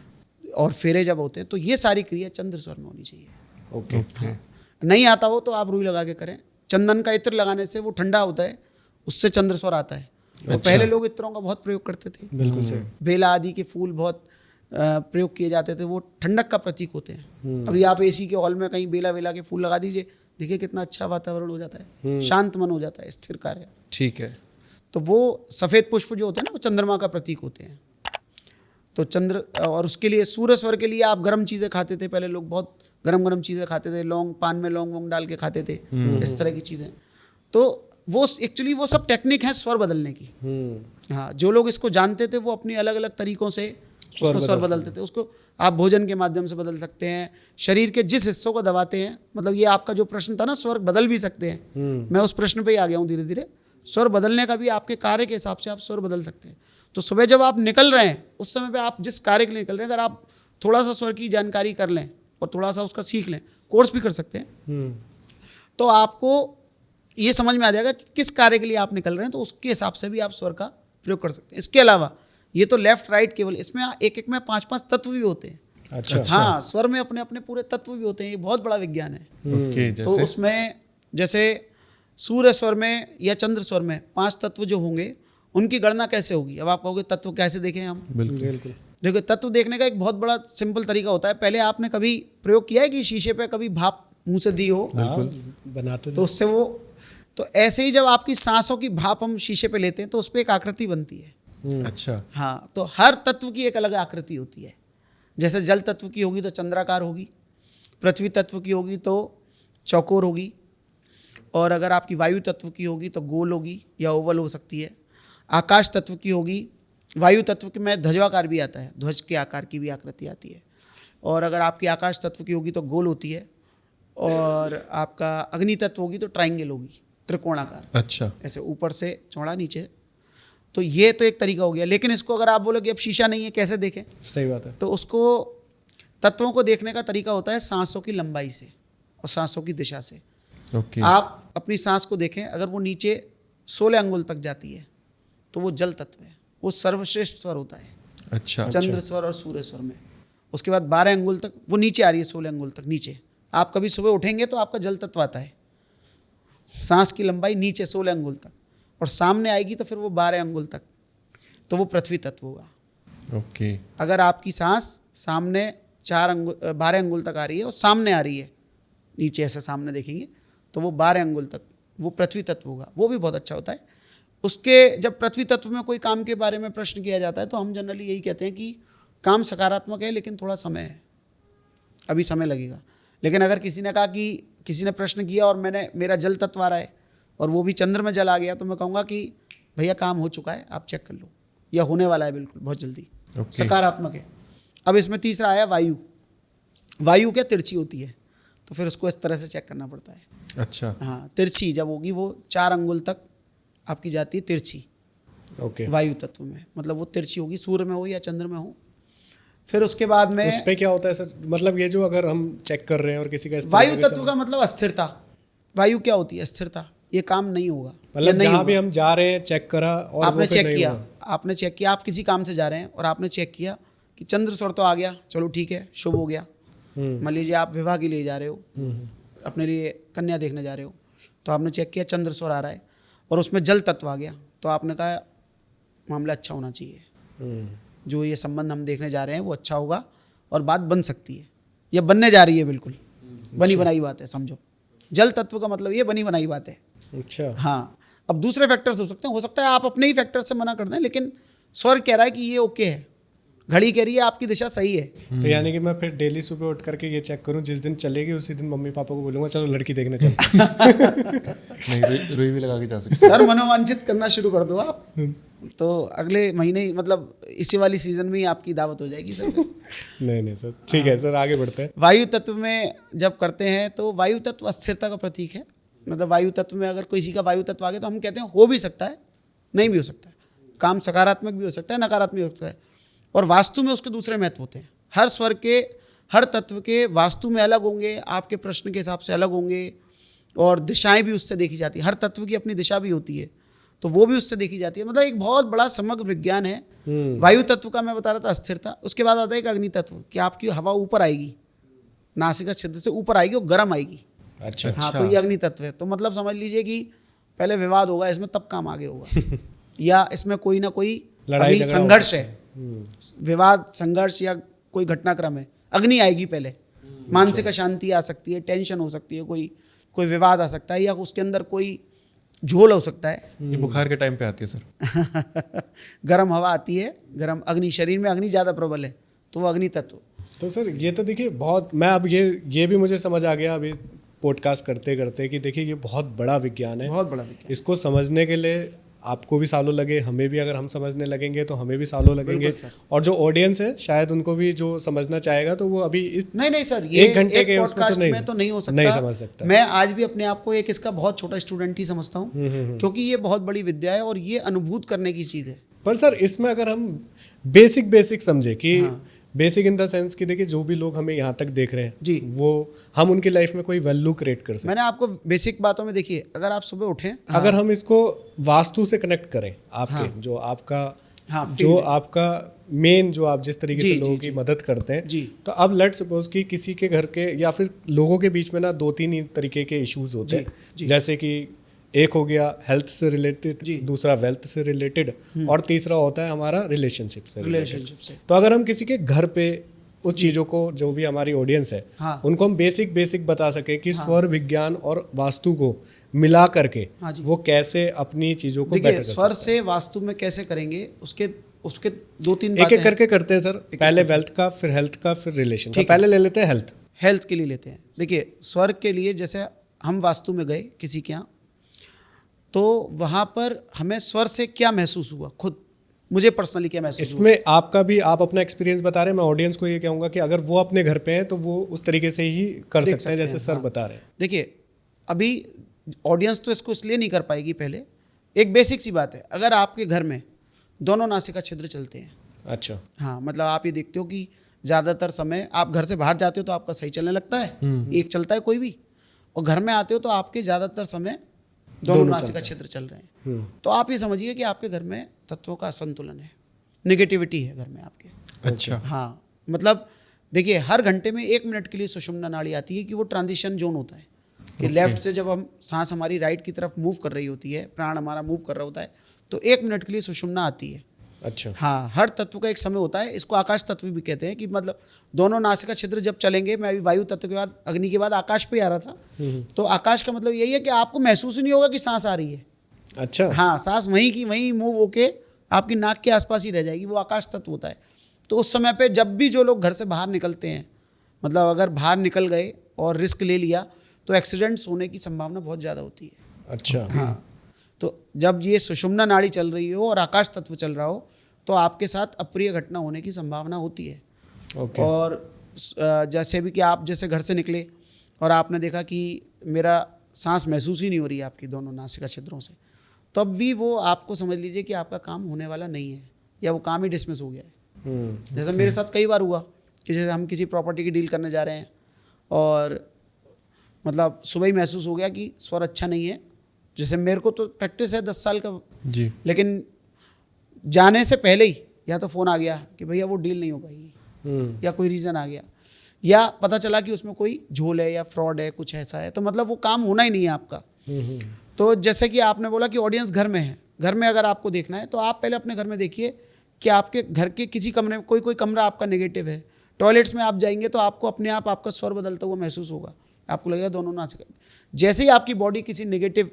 और फेरे जब होते हैं, तो ये सारी क्रिया चंद्र स्वर में होनी चाहिए। ओके। हाँ। नहीं आता हो तो आप रुई लगा के करें। चंदन का इत्र लगाने से वो ठंडा होता है, उससे चंद्र स्वर आता है। तो पहले लोग इत्रों का बहुत प्रयोग करते थे, बिल्कुल सही। बेला आदि के फूल बहुत प्रयोग किए जाते थे, वो ठंडक का प्रतीक होते हैं। अभी आप एसी के हॉल में कहीं बेला वेला के फूल लगा दीजिए, देखिए कितना अच्छा वातावरण हो जाता है, शांत मन हो जाता है, स्थिर कार्य। ठीक है। तो वो सफ़ेद पुष्प जो होते हैं ना, वो चंद्रमा का प्रतीक होते हैं। तो चंद्र, और उसके लिए सूर्य स्वर के लिए आप गर्म चीज़ें खाते थे, पहले लोग बहुत गरम चीज़ें खाते थे, लौंग, पान में लौंग वोंग डाल के खाते थे, इस तरह की चीज़ें। तो वो एक्चुअली वो सब टेक्निक है स्वर बदलने की। हाँ, जो लोग इसको जानते थे वो अपनी अलग अलग तरीकों से उसको स्वर बदलते थे। उसको आप भोजन के माध्यम से बदल सकते हैं, शरीर के जिस हिस्सों को दबाते हैं। मतलब ये आपका जो प्रश्न था ना, स्वर बदल भी सकते हैं, मैं उस प्रश्न पे ही आ गया हूँ धीरे धीरे। स्वर बदलने का भी आपके कार्य के हिसाब से आप स्वर बदल सकते हैं। तो सुबह जब आप निकल रहे हैं, उस समय पे आप जिस कार्य के लिए निकल रहे हैं, अगर आप थोड़ा सा स्वर की जानकारी कर लें और थोड़ा सा उसका सीख लें, कोर्स भी कर सकते हैं, तो आपको ये समझ में आ जाएगा कि किस कार्य के लिए आप निकल रहे हैं, तो उसके हिसाब से भी आप स्वर का प्रयोग कर सकते हैं। इसके अलावा ये तो लेफ्ट राइट केवल, इसमें एक में 5-5 तत्व भी होते हैं। अच्छा। हाँ, स्वर में अपने अपने पूरे तत्व भी होते हैं, ये बहुत बड़ा विज्ञान है। ओके, तो जैसे उसमें जैसे सूर्य स्वर में या चंद्र स्वर में 5 तत्व जो होंगे, उनकी गणना कैसे होगी। अब आप कहोगे तत्व कैसे देखें हम। बिल्कुल। देखो, तत्व देखने का एक बहुत बड़ा सिंपल तरीका होता है। पहले आपने कभी प्रयोग किया है कि शीशे पे कभी भाप मुंह से दी हो, बनाते तो उससे वो, तो ऐसे ही जब आपकी सांसों की भाप हम शीशे पे लेते हैं तो उस पर एक आकृति बनती है। अच्छा। हाँ, तो हर तत्व की एक अलग आकृति होती है। जैसे जल तत्व की होगी तो चंद्राकार होगी, पृथ्वी तत्व की होगी तो चौकोर होगी, और अगर आपकी वायु तत्व की होगी तो गोल होगी या ओवल हो सकती है। आकाश तत्व की होगी, वायु तत्व के में ध्वजाकार भी आता है, ध्वज के आकार की भी आकृति आती है। और अगर आपकी आकाश तत्व की होगी तो गोल होती है, और आपका अग्नि तत्व होगी तो ट्राइंगल होगी, त्रिकोणाकार। अच्छा। ऐसे ऊपर से चौड़ा, नीचे। तो ये तो एक तरीका हो गया। लेकिन इसको अगर आप बोलो कि अब शीशा नहीं है, कैसे देखें, सही बात है। तो उसको तत्वों को देखने का तरीका होता है सांसों की लंबाई से और सांसों की दिशा से। ओके। आप अपनी सांस को देखें, अगर वो नीचे 16 अंगुल तक जाती है तो वो जल तत्व है, वो सर्वश्रेष्ठ स्वर होता है अच्छा। चंद्र स्वर और सूर्य स्वर में। उसके बाद 12 अंगुल तक वो नीचे आ रही है, 16 अंगुल तक नीचे। आप कभी सुबह उठेंगे तो आपका जल तत्व आता है, सांस की लंबाई नीचे 16 अंगुल तक, और सामने आएगी तो फिर वो 12 अंगुल तक, तो वो पृथ्वी तत्व होगा। ओके। अगर आपकी सांस सामने 12 अंगुल तक आ रही है और सामने आ रही है, नीचे ऐसे सामने देखेंगे तो वो 12 अंगुल तक, वो पृथ्वी तत्व होगा। वो भी बहुत अच्छा होता है। उसके जब पृथ्वी तत्व में कोई काम के बारे में प्रश्न किया जाता है तो हम जनरली यही कहते हैं कि काम सकारात्मक है लेकिन थोड़ा समय है, अभी समय लगेगा। लेकिन अगर किसी ने कहा कि किसी ने प्रश्न किया और मेरा जल तत्व आ रहा है और वो भी चंद्र में जल आ गया, तो मैं कहूँगा कि भैया काम हो चुका है, आप चेक कर लो, या होने वाला है बिल्कुल बहुत जल्दी। सकारात्मक है। अब इसमें तीसरा आया वायु। वायु क्या तिरछी होती है, तो तो फिर उसको इस तरह से चेक करना पड़ता है। अच्छा। हाँ, तिरछी जब होगी वो 4 अंगुल तक आपकी जाती है तिरछी ओके। वायु तत्व में, मतलब वो तिरछी होगी, सूर्य में हो या चंद्र में हो। फिर उसके बाद में उस पे क्या होता है सर, मतलब ये जो अगर हम चेक कर रहे हैं और किसी का इस तरह वायु का तत्व का मतलब अस्थिरता। वायु क्या होती है? अस्थिरता। ये काम नहीं होगा या मतलब नहीं जहाँ भी होगा। हम जा रहे हैं चेक करा और आपने वो फिर चेक नहीं किया, हुआ। आपने चेक किया, आप किसी काम से जा रहे हैं और आपने चेक किया कि चंद्र स्वर तो आ गया, चलो ठीक है, शुभ हो गया। मान लीजिए आप विवाह के लिए जा रहे हो, अपने लिए कन्या देखने जा रहे हो, तो आपने चेक किया चंद्र स्वर आ रहा है और उसमें जल तत्व आ गया, तो आपने कहा मामला अच्छा होना चाहिए, जो ये संबंध हम देखने जा रहे हैं वो अच्छा होगा और बात बन सकती है या बनने जा रही है, बिल्कुल बनी बनाई बात है, समझो। जल तत्व का मतलब ये बनी बनाई बात है। अच्छा। हाँ, अब दूसरे फैक्टर्स हो सकता है आप अपने ही फैक्टर से मना कर दें, लेकिन स्वर कह रहा है कि ये ओके है, घड़ी कह रही है आपकी दिशा सही है। तो यानी कि मैं फिर डेली सुबह उठ करके ये चेक करूं, जिस दिन चलेगी उसी दिन मम्मी पापा को बोलूंगा चलो लड़की देखने चलते हैं। नहीं, रुई भी लगा के जा सकते। सर मनोवांछित करना शुरू कर दो आप, तो अगले महीने ही, मतलब इसी वाली सीजन में ही आपकी दावत हो जाएगी सर। नहीं सर, ठीक है सर, आगे बढ़ते हैं। वायु तत्व में जब करते हैं तो वायु तत्व अस्थिरता का प्रतीक है। मतलब वायु तत्व में अगर किसी का वायु तत्व आ गया तो हम कहते हैं हो भी सकता है, नहीं भी हो सकता है, काम सकारात्मक भी हो सकता है, नकारात्मक भी हो सकता है। और वास्तु में उसके दूसरे महत्व होते हैं। हर स्वर के, हर तत्व के वास्तु में अलग होंगे, आपके प्रश्न के हिसाब से अलग होंगे, और दिशाएं भी उससे देखी जाती है। हर तत्व की अपनी दिशा भी होती है, तो वो भी उससे देखी जाती है। मतलब एक बहुत बड़ा समग्र विज्ञान है। वायु तत्व का मैं बता रहा था अस्थिरता। उसके बाद आता है एक अग्नि तत्व, कि आपकी हवा ऊपर आएगी, नासिका छिद्र से ऊपर आएगी और गर्म आएगी। अच्छा। हाँ, तो ये अग्नि तत्व है। तो मतलब समझ लीजिए कि पहले विवाद होगा, इसमें तब काम आगे होगा या इसमें कोई ना कोई लड़ाई अभी झगड़ा संघर्ष है, विवाद संघर्ष या कोई घटनाक्रम है, अग्नि आएगी पहले। मानसिक अशांति आ सकती है, टेंशन हो सकती है, कोई विवाद आ सकता है, या उसके अंदर कोई झोल हो सकता है। ये बुखार के टाइम पे आती है सर। गर्म हवा आती है, गर्म अग्नि, शरीर में अग्नि ज़्यादा प्रबल है, तो वो अग्नि तत्व। तो सर ये तो देखिए बहुत, मैं अब ये भी मुझे समझ आ गया अभी पॉडकास्ट करते करते कि देखिए ये बहुत बड़ा विज्ञान है, बहुत बड़ा विज्ञान। इसको समझने के लिए आपको भी सालों लगे, हमें भी, अगर हम समझने लगेंगे तो हमें भी सालों लगेंगे, और जो ऑडियंस है शायद उनको भी जो समझना चाहेगा तो वो अभी इस नहीं सर, ये 1 घंटे के पॉडकास्ट उसमें में तो नहीं हो सकता, नहीं समझ सकता। मैं आज भी अपने आप को एक इसका बहुत छोटा स्टूडेंट ही समझता हूँ, क्योंकि ये बहुत बड़ी विद्या है और ये अनुभूत करने की चीज़ है। पर सर इसमें अगर हम बेसिक समझे कि बेसिक इन द सेंस कि देखिए जो भी लोग हमें यहाँ तक देख रहे हैं जी, वो हम उनकी लाइफ में कोई वैल्यू क्रिएट कर सकते हैं। मैंने आपको बेसिक बातों में, देखिए अगर आप सुबह उठें, अगर हम इसको वास्तु से कनेक्ट करें, आपके जो आपका जो आपका मेन, जो आप जिस तरीके से लोगों की मदद करते हैं, तो अब लेट्स सपोज कि किसी के घर के या फिर लोगों के बीच में ना 2-3 तरीके के इश्यूज होते हैं, जैसे कि एक हो गया हेल्थ से रिलेटेड, दूसरा वेल्थ से रिलेटेड, और तीसरा होता है हमारा रिलेशनशिप से। तो अगर हम किसी के घर पे उस चीज़ों को, जो भी हमारी ऑडियंस है, उनको हम बेसिक बता सके कि स्वर विज्ञान और वास्तु को मिला करके वो कैसे अपनी चीज़ों को बेटर कर सकते हैं। स्वर से वास्तु में कैसे करेंगे, उसके 2-3 एक करके करते हैं सर। पहले वेल्थ का, फिर हेल्थ का, फिर रिलेशन का। पहले ले लेते हैं हेल्थ के लिए लेते हैं। देखिए स्वर के लिए, जैसे हम वास्तु में गए किसी के यहाँ, तो वहाँ पर हमें स्वर से क्या महसूस हुआ, खुद मुझे पर्सनली क्या महसूस हुआ। इसमें आपका भी, आप अपना एक्सपीरियंस बता रहे हैं, मैं ऑडियंस को ये कहूँगा कि अगर वो अपने घर पे हैं तो वो उस तरीके से ही कर सकते हैं जैसे सर बता रहे हैं। देखिए अभी ऑडियंस तो इसको इसलिए नहीं कर पाएगी। पहले एक बेसिक सी बात है, अगर आपके घर में दोनों नासिका छिद्र चलते हैं, अच्छा, हाँ, मतलब आप ये देखते हो कि ज़्यादातर समय आप घर से बाहर जाते हो तो आपका सही चलने लगता है, एक चलता है कोई भी, और घर में आते हो तो आपके ज़्यादातर समय दोनों नासिका छिद्र चल रहे हैं, तो आप ये समझिए कि आपके घर में तत्वों का असंतुलन है, नेगेटिविटी है घर में आपके। अच्छा, हाँ, मतलब देखिए हर घंटे में 1 मिनट के लिए सुषुम्ना नाड़ी आती है, कि वो ट्रांजिशन जोन होता है, कि लेफ्ट से जब हम सांस हमारी राइट की तरफ मूव कर रही होती है, प्राण हमारा मूव कर रहा होता है, तो 1 मिनट के लिए सुषुम्ना आती है। अच्छा, हाँ, हर तत्व का एक समय होता है। इसको आकाश तत्व भी कहते हैं, कि मतलब दोनों नासिका छिद्र जब चलेंगे, मैं अभी वायु तत्व के बाद, अग्नि के बाद आकाश पे आ रहा था, तो आकाश का मतलब यही है कि आपको महसूस ही नहीं होगा कि सांस आ रही है। अच्छा, हाँ, सांस वहीं की वहीं मूव होके आपकी नाक के आसपास ही रह जाएगी, वो आकाश तत्व होता है। तो उस समय पे जब भी जो लोग घर से बाहर निकलते हैं, मतलब अगर बाहर निकल गए और रिस्क ले लिया, तो एक्सीडेंट्स होने की संभावना बहुत ज़्यादा होती है। अच्छा, हाँ, तो जब ये सुषुम्ना नाड़ी चल रही हो और आकाश तत्व चल रहा हो, तो आपके साथ अप्रिय घटना होने की संभावना होती है। ओके। और जैसे भी कि आप जैसे घर से निकले और आपने देखा कि मेरा सांस महसूस ही नहीं हो रही है आपकी दोनों नासिका छिद्रों से, तब भी वो आपको समझ लीजिए कि आपका काम होने वाला नहीं है या वो काम ही डिसमिस हो गया है। जैसे मेरे साथ कई बार हुआ कि जैसे हम किसी प्रॉपर्टी की डील करने जा रहे हैं और मतलब सुबह ही महसूस हो गया कि स्वर अच्छा नहीं है। जैसे मेरे को तो प्रैक्टिस है 10 साल का जी। लेकिन जाने से पहले ही या तो फ़ोन आ गया कि भैया वो डील नहीं हो पाएगी, या कोई रीज़न आ गया, या पता चला कि उसमें कोई झोल है या फ्रॉड है, कुछ ऐसा है, तो मतलब वो काम होना ही नहीं है आपका। तो जैसे कि आपने बोला कि ऑडियंस घर में है, घर में अगर आपको देखना है तो आप पहले अपने घर में देखिए कि आपके घर के किसी कमरे में कोई कमरा आपका नेगेटिव है। टॉयलेट्स में आप जाएंगे तो आपको अपने आप आपका स्वर बदलता हुआ महसूस होगा, आपको लगेगा दोनों नासिका। जैसे ही आपकी बॉडी किसी नेगेटिव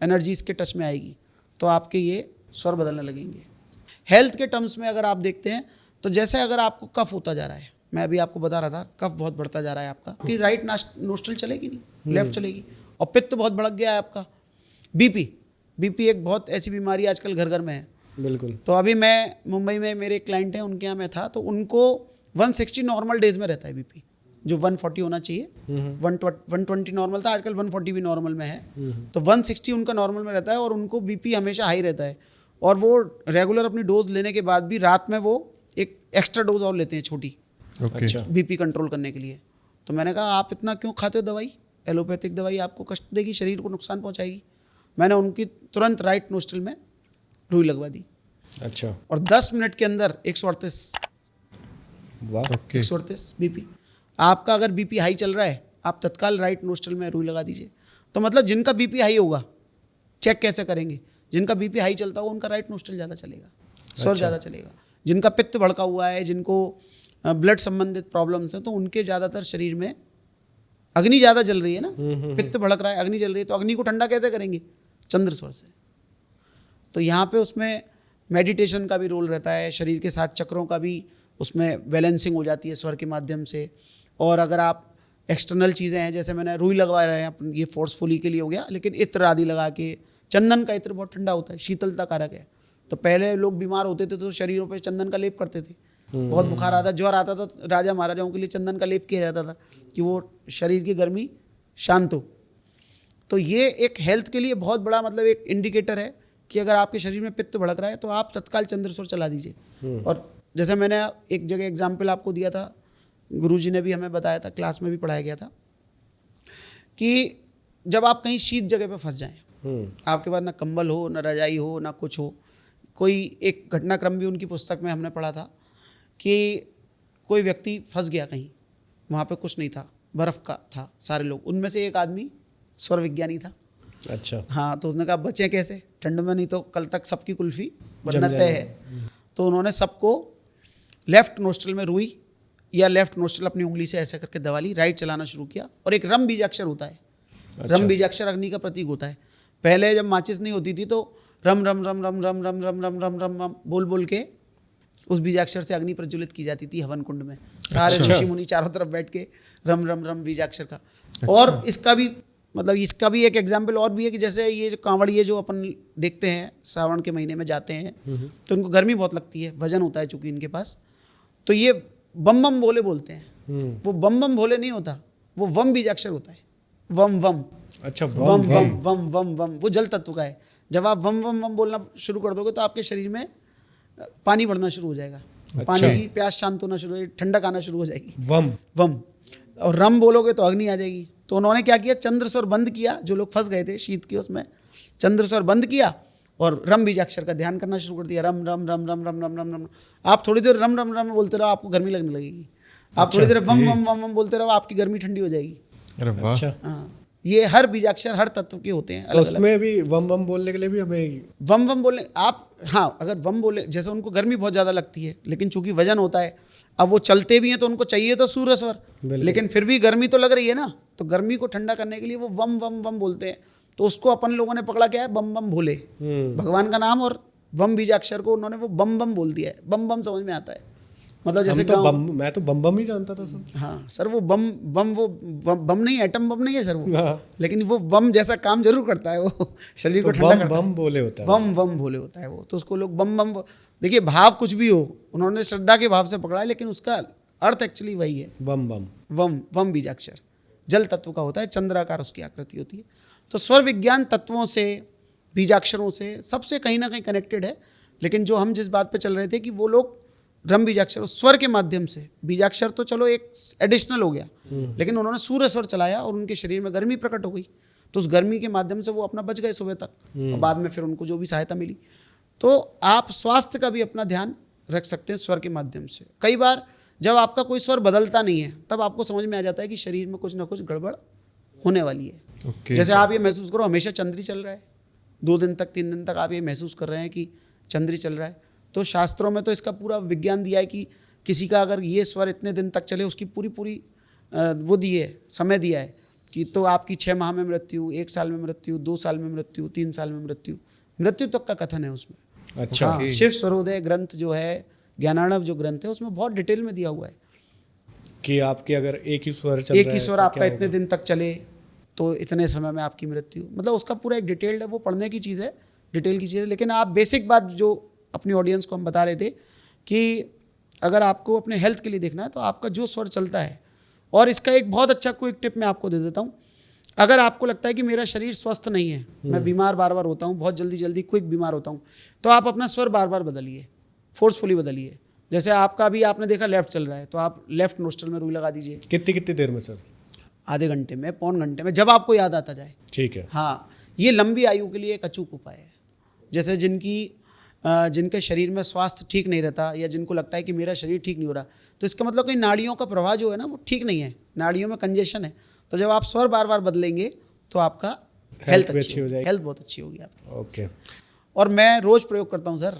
एनर्जीज के टच में आएगी तो आपके ये स्वर बदलने लगेंगे। हेल्थ के टर्म्स में अगर आप देखते हैं तो जैसे अगर आपको कफ होता जा रहा है, मैं अभी आपको बता रहा था कफ बहुत बढ़ता जा रहा है आपका, कि राइट नोस्ट्रल चलेगी नहीं, लेफ्ट चलेगी, और पित्त बहुत भड़क गया है आपका। बीपी एक बहुत ऐसी बीमारी आजकल घर घर में है। बिल्कुल। तो अभी मैं मुंबई में मेरे क्लाइंट हैं, उनके यहाँ मैं था, तो उनको 160 नॉर्मल डेज में रहता है बीपी, जो 140 होना चाहिए। 120 नॉर्मल था, आजकल 140 भी नॉर्मल में है। तो 160 उनका नॉर्मल में रहता है और उनको बीपी हमेशा हाई रहता है। और वो रेगुलर अपनी डोज लेने के बाद भी रात में वो एक एक्स्ट्रा डोज और लेते हैं छोटी, ओके। बीपी कंट्रोल करने के लिए। तो मैंने कहा आप इतना क्यों खाते हो दवाई, एलोपैथिक दवाई आपको कष्ट देगी, शरीर को नुकसान पहुंचाएगी। मैंने उनकी तुरंत राइट नोस्ट्रल में रुई लगवा दी। अच्छा। और 10 मिनट के अंदर 138 वाह। ओके। 138 बीपी। आपका अगर बीपी हाई चल रहा है, आप तत्काल राइट नोस्ट्रल में रुई लगा दीजिए। तो मतलब जिनका बीपी हाई होगा, चेक कैसे करेंगे, जिनका बीपी हाई चलता होगा उनका राइट नोस्ट्रल ज़्यादा चलेगा, स्वर ज़्यादा चलेगा। जिनका पित्त भड़का हुआ है, जिनको ब्लड संबंधित प्रॉब्लम्स हैं, तो उनके ज़्यादातर शरीर में अग्नि ज़्यादा जल रही है ना, पित्त भड़क रहा है, अग्नि जल रही है, तो अग्नि को ठंडा कैसे करेंगे, चंद्र स्वर से। तो यहाँ पे उसमें मेडिटेशन का भी रोल रहता है, शरीर के 7 चक्रों का भी उसमें बैलेंसिंग हो जाती है स्वर के माध्यम से। और अगर आप एक्सटर्नल चीज़ें हैं, जैसे मैंने रुई लगवा रहे हैं, ये फोर्सफुली के लिए हो गया, लेकिन इत्र आदि लगा के, चंदन का इत्र बहुत ठंडा होता है, शीतलता कारक है। तो पहले लोग बीमार होते थे तो शरीरों पे चंदन का लेप करते थे, बहुत बुखार आता, ज्वर आता था, राजा महाराजाओं के लिए चंदन का लेप किया जाता था कि वो शरीर की गर्मी शांत हो। तो ये एक हेल्थ के लिए बहुत बड़ा मतलब एक इंडिकेटर है कि अगर आपके शरीर में पित्त भड़क रहा है तो आप तत्काल चंद्रस्वर चला दीजिए। और जैसे मैंने एक जगह एग्जाम्पल आपको दिया था, गुरुजी ने भी हमें बताया था, क्लास में भी पढ़ाया गया था, कि जब आप कहीं शीत जगह पे फंस जाएं, आपके पास ना कंबल हो, ना रजाई हो, ना कुछ हो। कोई एक घटनाक्रम भी उनकी पुस्तक में हमने पढ़ा था कि कोई व्यक्ति फंस गया कहीं, वहाँ पे कुछ नहीं था, बर्फ़ का था सारे लोग, उनमें से एक आदमी स्वर विज्ञानी था। अच्छा। हाँ, तो उसने कहा बचें कैसे ठंड में, नहीं तो कल तक सबकी कुल्फ़ी बनना तय है। तो उन्होंने सबको लेफ्ट नोस्ट्रल में रुई या लेफ्ट नोस्ट्रल अपनी उंगली से ऐसे करके दबा ली, राइट चलाना शुरू किया। और एक रम बीजाक्षर होता है, रम बीजाक्षर अग्नि का प्रतीक होता है। पहले जब माचिस नहीं होती थी तो रम रम रम रम रम रम रम रम रम रम रम बोल बोल के उस बीजाक्षर से अग्नि प्रज्वलित की जाती थी हवन कुंड में, सारे ऋषि मुनि चारों तरफ बैठ के रम रम रम बीजाक्षर का। और इसका भी मतलब इसका भी एक एग्जाम्पल और भी है कि जैसे ये जो कांवड़िए जो अपन देखते हैं सावन के महीने में जाते हैं तो उनको गर्मी बहुत लगती है, वजन होता है चूंकि इनके पास, तो ये बम बम भोले बोलते हैं। वो बम बम भोले नहीं होता, वो वम बीजाक्षर होता है, वम वम। अच्छा। वम वम वम वम वम वो जल तत्व का है। जब आप वम वम वम बोलना शुरू कर दोगे तो आपके शरीर में पानी बढ़ना शुरू हो जाएगा, पानी की प्यास शांत होना शुरू हो जाएगी, ठंडक आना शुरू हो जाएगी। वम वम। और रम बोलोगे तो अग्नि आ जाएगी। तो उन्होंने क्या किया, चंद्र स्वर बंद किया, जो लोग फंस गए थे शीत के उसमें, चंद्र स्वर बंद किया और रम बीजाक्षर का ध्यान करना शुरू कर दिया, रम रम रम रम रम रम रम रम। आप थोड़ी देर रम रम रम बोलते रहो, आपको गर्मी लगने लगेगी। आप थोड़ी देर वम वम वम वम बोलते रहो, आपकी गर्मी ठंडी हो जाएगी। अरे वाह। अच्छा। हाँ, ये हर बीजाक्षर हर तत्व के होते हैं तो अलग अलग। उसमें भी वम वम बोलने के लिए भी हमें वम वम बोले आप, हाँ अगर वम बोले, जैसे उनको गर्मी बहुत ज़्यादा लगती है लेकिन चूंकि वजन होता है, अब वो चलते भी हैं तो उनको चाहिए तो सूर्य स्वर, लेकिन फिर भी गर्मी तो लग रही है ना, तो गर्मी को ठंडा करने के लिए वो वम वम वम बोलते हैं। तो उसको अपन लोगों ने पकड़ा क्या है, बम बम भोले, भगवान का नाम, और वम बीजाक्षर को उन्होंने वो बम बम बोल दिया है। बम बम समझ में आता है, मतलब जैसे तो बम, मैं तो बम बम ही जानता था सर। हाँ सर, वो बम बम वो बम नहीं, एटम बम नहीं है सर वो, हाँ। लेकिन वो बम जैसा काम जरूर करता है, वो शरीर को तो ठंडा वम करता है। वम बोले होता है। वम वम भोले होता है वो, तो उसको लोग बम बम देखिए, भाव कुछ भी हो, उन्होंने श्रद्धा के भाव से पकड़ा है, लेकिन उसका अर्थ एक्चुअली वही है, वम वम। वम वम बीजाक्षर। जल तत्व का होता है, चंद्राकार उसकी आकृति होती है। तो स्वर विज्ञान तत्वों से, बीजाक्षरों से, सबसे कहीं ना कहीं कनेक्टेड है। लेकिन जो हम जिस बात पे चल रहे थे कि वो लोग रम बीजाक्षर स्वर के माध्यम से, बीजाक्षर तो चलो एक एडिशनल हो गया, लेकिन उन्होंने सूर्य स्वर चलाया और उनके शरीर में गर्मी प्रकट हो गई, तो उस गर्मी के माध्यम से वो अपना बच गए सुबह तक, और बाद में फिर उनको जो भी सहायता मिली। तो आप स्वास्थ्य का भी अपना ध्यान रख सकते हैं स्वर के माध्यम से। कई बार जब आपका कोई स्वर बदलता नहीं है, तब आपको समझ में आ जाता है कि शरीर में कुछ ना कुछ गड़बड़ होने वाली है। जैसे आप ये महसूस करो, हमेशा चंद्री चल रहा है, 2 दिन तक 3 दिन तक आप ये महसूस कर रहे हैं कि चंद्री चल रहा है, तो शास्त्रों में तो इसका पूरा विज्ञान दिया है कि किसी का अगर ये स्वर इतने दिन तक चले, उसकी पूरी वो दी है, समय दिया है कि तो आपकी 6 माह में मृत्यु, 1 साल में मृत्यु, 2 साल में मृत्यु, 3 साल में मृत्यु तक का कथन है उसमें। अच्छा। हाँ, शिव स्वरोदय ग्रंथ जो है, ज्ञानार्णव जो ग्रंथ है, उसमें बहुत डिटेल में दिया हुआ है कि आपके अगर एक ही स्वर चल रहा है, एक ही स्वर आपका इतने दिन तक चले तो इतने समय में आपकी मृत्यु, मतलब उसका पूरा एक डिटेल्ड है, वो पढ़ने की चीज़ है, डिटेल की चीज़ है। लेकिन आप बेसिक बात जो अपनी ऑडियंस को हम बता रहे थे कि अगर आपको अपने हेल्थ के लिए देखना है तो आपका जो स्वर चलता है, और इसका एक बहुत अच्छा क्विक टिप मैं आपको दे देता हूँ। अगर आपको लगता है कि मेरा शरीर स्वस्थ नहीं है, मैं बीमार बार बार होता हूँ, बहुत जल्दी क्विक बीमार होता हूँ, तो आप अपना स्वर बार बार बदलिए, फोर्सफुली बदलिए। जैसे आपका अभी आपने देखा लेफ्ट चल रहा है, तो आप लेफ्ट नोस्ट्रल में रुई लगा दीजिए। कितनी देर में सर? आधे घंटे में, पौन घंटे में, जब आपको याद आता जाए। ठीक है। हाँ, ये लंबी आयु के लिए एक अचूक उपाय है। जैसे जिनके शरीर में स्वास्थ्य ठीक नहीं रहता, या जिनको लगता है कि मेरा शरीर ठीक नहीं हो रहा, तो इसका मतलब कि नाड़ियों का प्रवाह जो है ना वो ठीक नहीं है, नाड़ियों में कंजेशन है। तो जब आप स्वर बार बार बदलेंगे तो आपका हेल्थ अच्छी हो जाएगी, हेल्थ बहुत अच्छी होगी आपकी। ओके। और मैं रोज़ प्रयोग करता हूँ सर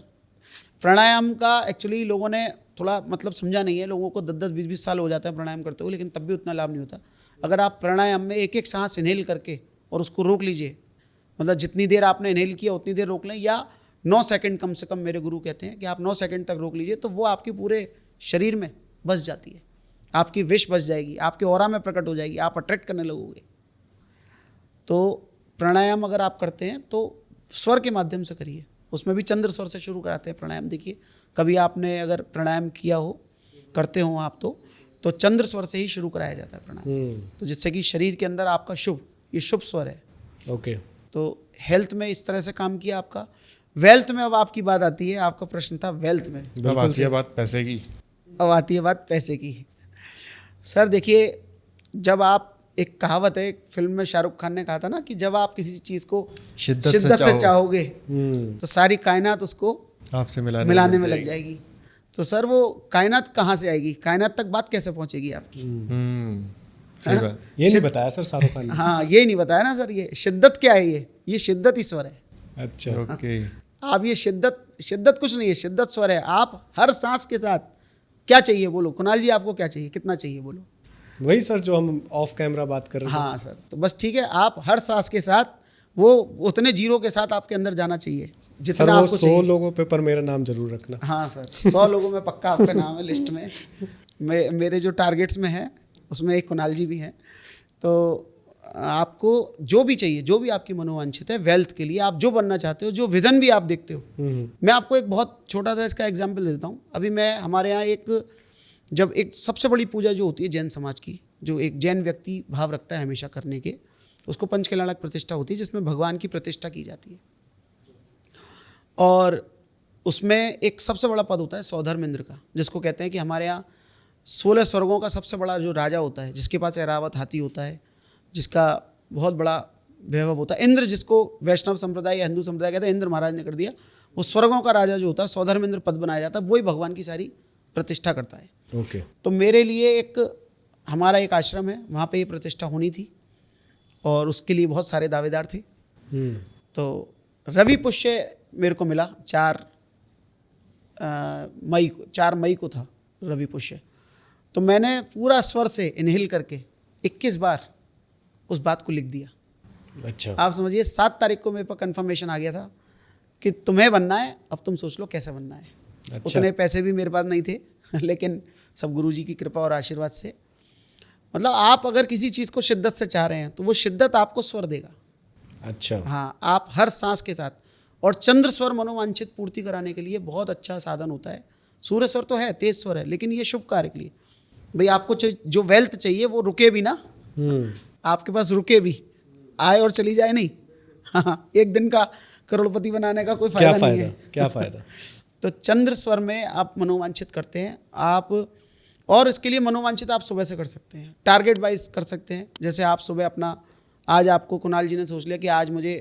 प्राणायाम का। एक्चुअली लोगों ने थोड़ा मतलब समझा नहीं है, लोगों को 10-10, 20-20 साल हो जाता है प्राणायाम करते हुए, लेकिन तब भी उतना लाभ नहीं होता। अगर आप प्राणायाम में एक एक सांस इनहेल करके और उसको रोक लीजिए, मतलब जितनी देर आपने इनहेल किया उतनी देर रोक लें, या 9 सेकंड कम से कम, मेरे गुरु कहते हैं कि आप 9 सेकंड तक रोक लीजिए, तो वो आपके पूरे शरीर में बस जाती है, आपकी विश बस जाएगी, आपके ऑरा में प्रकट हो जाएगी, आप अट्रैक्ट करने लगोगे। तो प्राणायाम अगर आप करते हैं तो स्वर के माध्यम से करिए, उसमें भी चंद्र स्वर से शुरू कराते हैं प्राणायाम। देखिए, कभी आपने अगर प्राणायाम किया हो, करते हो आप, तो चंद्र स्वर से ही शुरू कराया जाता है प्राणायाम, तो जिससे कि शरीर के अंदर आपका ये शुभ स्वर है। ओके। तो हेल्थ में इस तरह से काम किया आपका। वेल्थ में अब आपकी बात आती है, आपका प्रश्न था वेल्थ में। अब आती है बात पैसे की। अब आती है बात पैसे की। सर देखिए, जब आप, एक कहावत है, एक फिल्म में शाहरुख खान ने कहा था ना कि जब आप किसी चीज़ को शिद्दत से चाहोगे तो सारी कायनात उसको आपसे मिलाने में लग जाएगी। तो सर वो कायनात कहाँ से आएगी, कायनात तक बात कैसे पहुँचेगी आपकी? ये नहीं बताया सर शाहरुख खान ने। हाँ, ये नहीं बताया ना सर। ये शिद्दत क्या है? ये शिद्दत ईश्वर है। अच्छा। ओके। आप ये शिद्दत कुछ नहीं है, शिद्दत स्वर है। आप हर सांस के साथ क्या चाहिए बोलो, कुणाल जी आपको क्या चाहिए, कितना चाहिए बोलो। वही सर जो हम ऑफ कैमरा बात कर रहे थे। हाँ सर, तो बस ठीक है, आप हर सांस के साथ वो उतने जीरो के साथ आपके अंदर जाना चाहिए जितना आपको 100 लोगों पे पर मेरा नाम जरूर रखना। हाँ सर, 100 लोगों में पक्का आपका नाम है लिस्ट में। मेरे जो टारगेट्स में है उसमें एक कुणाल जी भी हैं। तो आपको जो भी चाहिए, जो भी आपकी मनोवांछित है वेल्थ के लिए, आप जो बनना चाहते हो, जो विज़न भी आप देखते हो, मैं आपको एक बहुत छोटा सा इसका एग्जाम्पल देता हूँ। अभी मैं हमारे यहाँ जब एक सबसे बड़ी पूजा जो होती है जैन समाज की, जो एक जैन व्यक्ति भाव रखता है हमेशा करने के, उसको पंचकल्याणक प्रतिष्ठा होती है, जिसमें भगवान की प्रतिष्ठा की जाती है। और उसमें एक सबसे बड़ा पद होता है सौधर्मेंद्र का, जिसको कहते हैं कि हमारे यहाँ 16 स्वर्गों का सबसे बड़ा जो राजा होता है, जिसके पास ऐरावत हाथी होता है, जिसका बहुत बड़ा वैभव होता है। इंद्र, जिसको वैष्णव संप्रदाय या हिंदू संप्रदाय कहते हैं, इंद्र महाराज ने कर दिया। वो स्वर्गों का राजा जो होता है, सौधर्मेंद्र पद बनाया जाता है, वही भगवान की सारी प्रतिष्ठा करता है। ओके। तो मेरे लिए हमारा एक आश्रम है, वहाँ पे ये प्रतिष्ठा होनी थी और उसके लिए बहुत सारे दावेदार थे। तो रवि पुष्य मेरे को मिला 4 मई को था रवि पुष्य। तो मैंने पूरा स्वर से इनहेल करके 21 बार उस बात को लिख दिया। अच्छा। आप समझिए 7 तारीख को मेरे पर कंफर्मेशन आ गया था कि तुम्हें बनना है, अब तुम सोच लो कैसे बनना है। अच्छा। उतने पैसे भी मेरे पास नहीं थे लेकिन सब गुरुजी की कृपा और आशीर्वाद से, मतलब आप अगर किसी चीज़ को शिद्दत से चाह रहे हैं तो वो शिद्दत आपको स्वर देगा। अच्छा। हाँ, आप हर सांस के साथ, और चंद्र स्वर मनोवांछित पूर्ति कराने के लिए बहुत अच्छा साधन होता है। सूर्य स्वर तो है, तेज स्वर है, लेकिन ये शुभ कार्य के लिए भाई आपको जो वेल्थ चाहिए वो रुके भी ना, आपके पास रुके भी, आए और चली जाए नहीं। हाँ, एक दिन का करोड़पति बनाने का कोई फायदा नहीं है। क्या फायदा? तो चंद्र स्वर में आप मनोवांछित करते हैं आप, और इसके लिए मनोवांछित आप सुबह से कर सकते हैं, टारगेट वाइज कर सकते हैं। जैसे आप सुबह अपना, आज आपको कुणाल जी ने सोच लिया कि आज मुझे